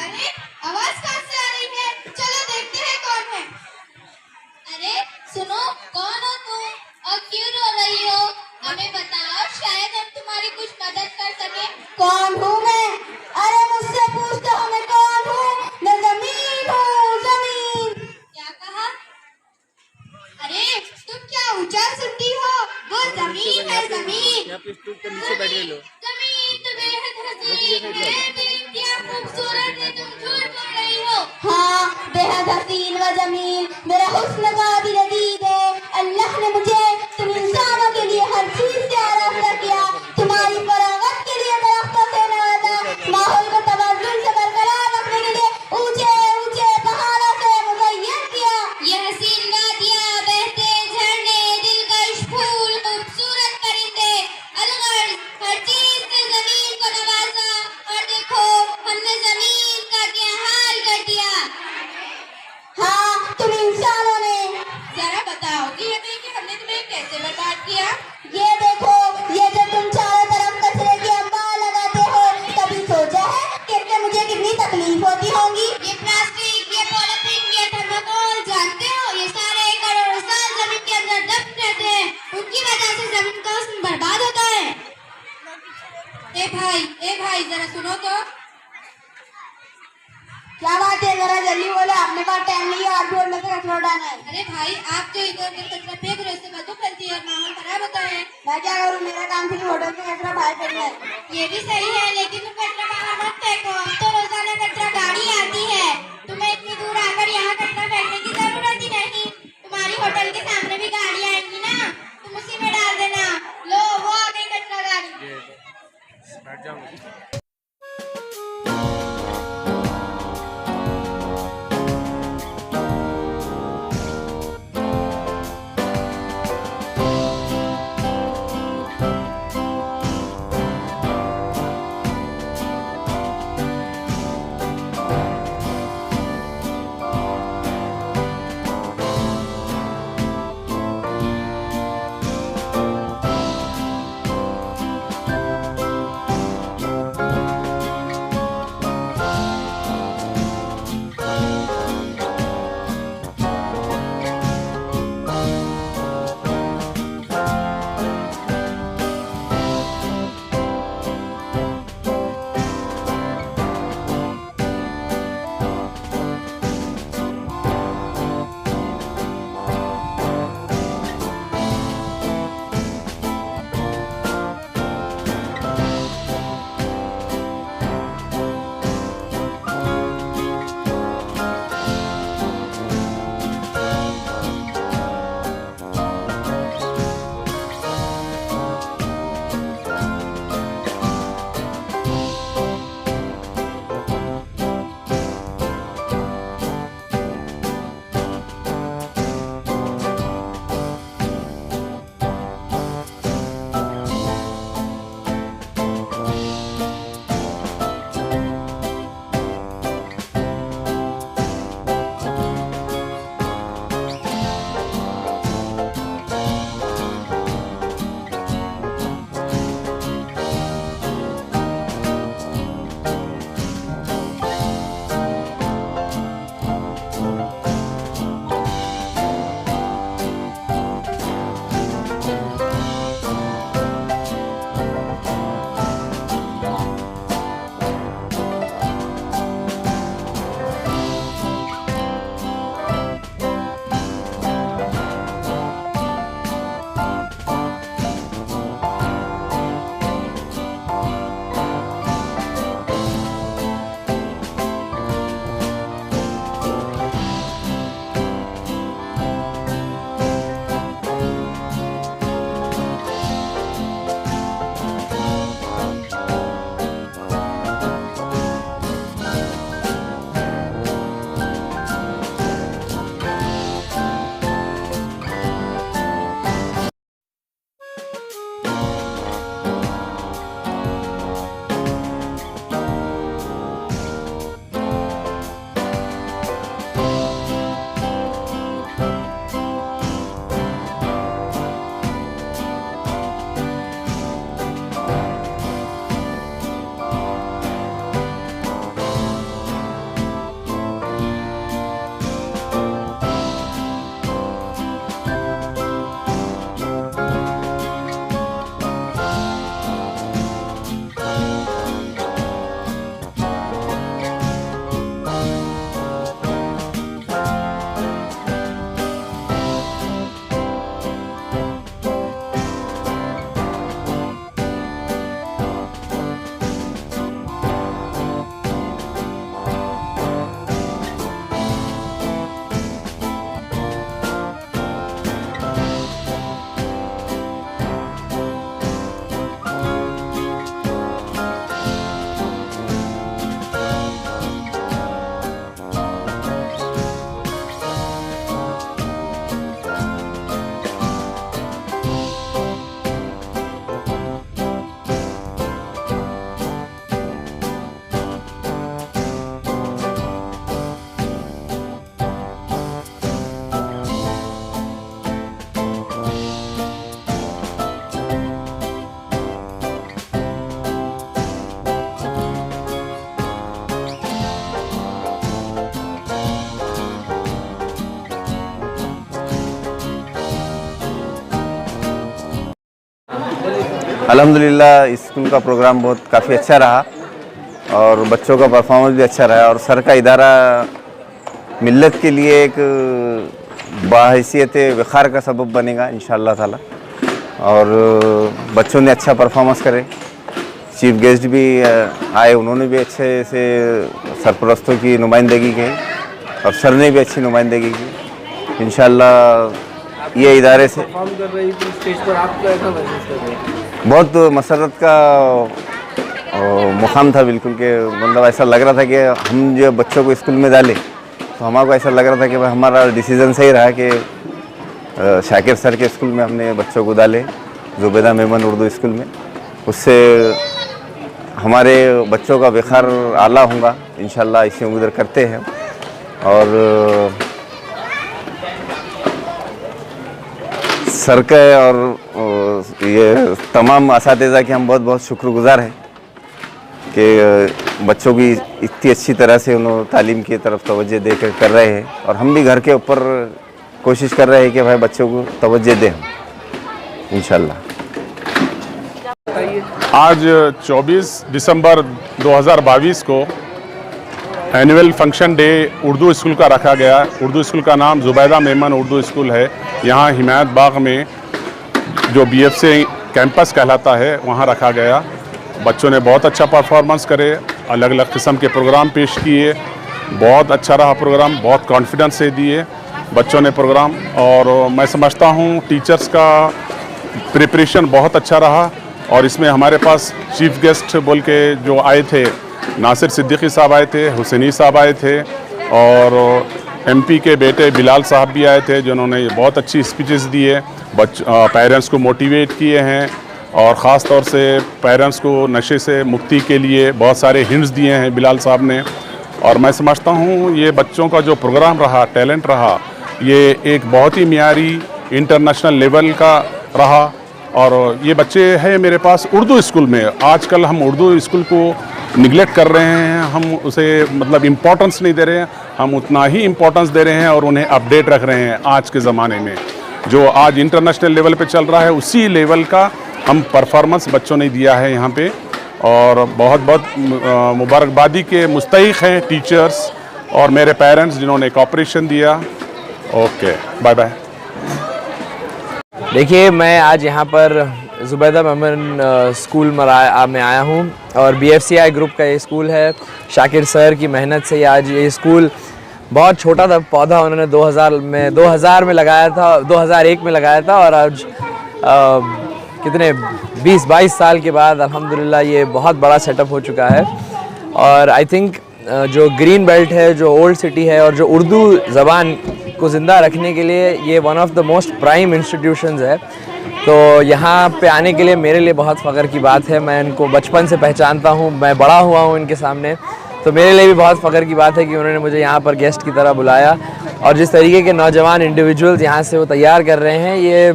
अरे आवाज कहाँ से आ रही है? चलो देखते हैं कौन है। अरे सुनो, कौन हो तुम और क्यों रो रही हो? हमें बताओ, शायद हम तुम्हारी कुछ मदद कर सके। कौन हूँ मैं? अरे मुझसे पूछते हो मैं कौन हूँ? मैं जमीन हूँ, जमीन। क्या कहा? अरे तुम क्या ऊंचा सुनती हो? वो जमीन है, जमीन। जमीन तो बेहद हसीन है, बेइंतहा खूबसूरत है, तुम झूठ बोल रही हो। हाँ, बेहद हसीन व जमीन, मेरा हुस्न का भी लजीज है। अल्लाह ने मुझे तुम्हें खाने का टाइम नहीं है, आप भी में से कचरा उठाना है। अरे भाई, आप जो इधर उधर कचरा फेंक रहे हो, इससे बदबू फैलती है और माहौल खराब होता है। मैं क्या करूँ, मेरा काम सिर्फ होटल से कचरा बाहर करना है। ये भी सही है, लेकिन तुम कचरा बाहर मत फेंको। हम तो रोजाना कचरा गाड़ी आती है, तुम्हें इतनी दूर आकर यहाँ कचरा फेंकने की जरूरत ही नहीं। तुम्हारी होटल के सामने भी गाड़ी आएंगी ना, तुम उसी में डाल देना। लो, वो आ गई कचरा गाड़ी। बैठ जाओ। अल्हम्दुलिल्लाह स्कूल का प्रोग्राम बहुत काफ़ी अच्छा रहा और बच्चों का परफॉर्मेंस भी अच्छा रहा और सर का इदारा मिल्लत के लिए एक बाहैसियत वक़ार का सबब बनेगा इंशाअल्लाह ताला। और बच्चों ने अच्छा परफॉर्मेंस करे, चीफ गेस्ट भी आए, उन्होंने भी अच्छे से सरपरस्तों की नुमाइंदगी की और सर ने भी अच्छी नुमाइंदगी की। इंशाअल्लाह ये इदारे से परफॉर्म कर रही थी स्टेज पर, आप कैसा महसूस कर रहे हैं? बहुत मसरत का मुकाम था बिल्कुल, के मतलब ऐसा लग रहा था कि हम जो बच्चों को स्कूल में डाले तो हमारे ऐसा लग रहा था कि भाई हमारा डिसीज़न सही रहा कि शाकिर सर के स्कूल में हमने बच्चों को डाले, जुबैदा मेमन उर्दू स्कूल में। उससे हमारे बच्चों का वक़ार आला होगा इंशाअल्लाह, इसे उम्मीद करते हैं। और सर के और ये तमाम असातिज़ा के हम बहुत बहुत शुक्रगुज़ार हैं कि बच्चों की इतनी अच्छी तरह से उन्होंने तालीम की तरफ तवज्जो दे कर रहे हैं, और हम भी घर के ऊपर कोशिश कर रहे हैं कि भाई बच्चों को तवज्जो दें हम इंशाअल्लाह। आज 24 दिसंबर 2022 को annual function day Urdu school का रखा गया। उर्दू स्कूल का नाम जुबैदा मेमन उर्दू स्कूल है। यहाँ हिमायत बाग में जो BFC कैंपस कहलाता है वहाँ रखा गया। बच्चों ने बहुत अच्छा परफॉर्मेंस करे, अलग अलग किस्म के प्रोग्राम पेश किए, बहुत अच्छा रहा प्रोग्राम, बहुत कॉन्फिडेंस से दिए बच्चों ने प्रोग्राम। और मैं समझता हूँ टीचर्स का प्रिपरेशन बहुत अच्छा रहा। और इसमें हमारे पास चीफ गेस्ट बोल के जो आए थे, नासिर सिद्दीकी साहब आए थे, हुसैनी साहब आए थे, और MP के बेटे बिलाल साहब भी आए थे जिन्होंने बहुत अच्छी स्पीचेस दिए, पेरेंट्स को मोटिवेट किए हैं, और ख़ास तौर से पेरेंट्स को नशे से मुक्ति के लिए बहुत सारे हिंट्स दिए हैं बिलाल साहब ने। और मैं समझता हूँ ये बच्चों का जो प्रोग्राम रहा, टैलेंट रहा, ये एक बहुत ही मियारी इंटरनेशनल लेवल का रहा। और ये बच्चे हैं मेरे पास उर्दू स्कूल में। आजकल हम उर्दू स्कूल को निगलेक्ट कर रहे हैं, हम उसे मतलब इम्पोर्टेंस नहीं दे रहे हैं, हम उतना ही इम्पोर्टेंस दे रहे हैं और उन्हें अपडेट रख रहे हैं। आज के ज़माने में जो आज इंटरनेशनल लेवल पे चल रहा है, उसी लेवल का हम परफॉर्मेंस बच्चों ने दिया है यहाँ पे। और बहुत बहुत मुबारकबादी के मुस्तहिक हैं टीचर्स और मेरे पेरेंट्स जिन्होंने कॉपरेशन दिया। Okay, bye bye. देखिए, मैं आज यहाँ पर जुबैदा मेमन स्कूल में आया हूँ और BFCI ग्रुप का ये स्कूल है। शाकिर सर की मेहनत से आज ये स्कूल, बहुत छोटा था पौधा, उन्होंने 2000 में लगाया था, 2001 में लगाया था, और आज कितने 20-22 साल के बाद अल्हम्दुलिल्लाह ये बहुत बड़ा सेटअप हो चुका है। और आई थिंक जो ग्रीन बेल्ट है, जो ओल्ड सिटी है, और जो उर्दू ज़बान को ज़िंदा रखने के लिए ये one of the most prime institutions है। तो यहाँ पे आने के लिए मेरे लिए बहुत फ़ख्र की बात है। मैं इनको बचपन से पहचानता हूँ, मैं बड़ा हुआ हूँ इनके सामने, तो मेरे लिए भी बहुत फ़ख्र की बात है कि उन्होंने मुझे यहाँ पर गेस्ट की तरह बुलाया। और जिस तरीके के नौजवान इंडिविजुअल्स यहाँ से वो तैयार कर रहे हैं, ये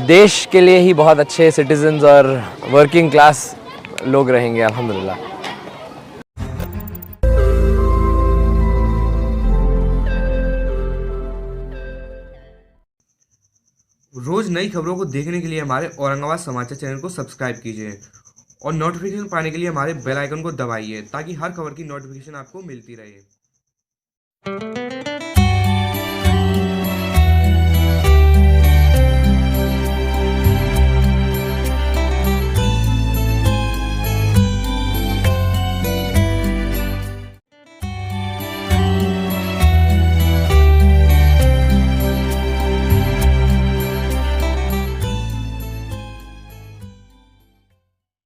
देश के लिए ही बहुत अच्छे सिटीजन्स और वर्किंग क्लास लोग रहेंगे अल्हम्दुलिल्लाह। रोज़ नई खबरों को देखने के लिए हमारे औरंगाबाद समाचार चैनल को सब्सक्राइब कीजिए और नोटिफिकेशन पाने के लिए हमारे बेल आइकन को दबाइए ताकि हर खबर की नोटिफिकेशन आपको मिलती रहे।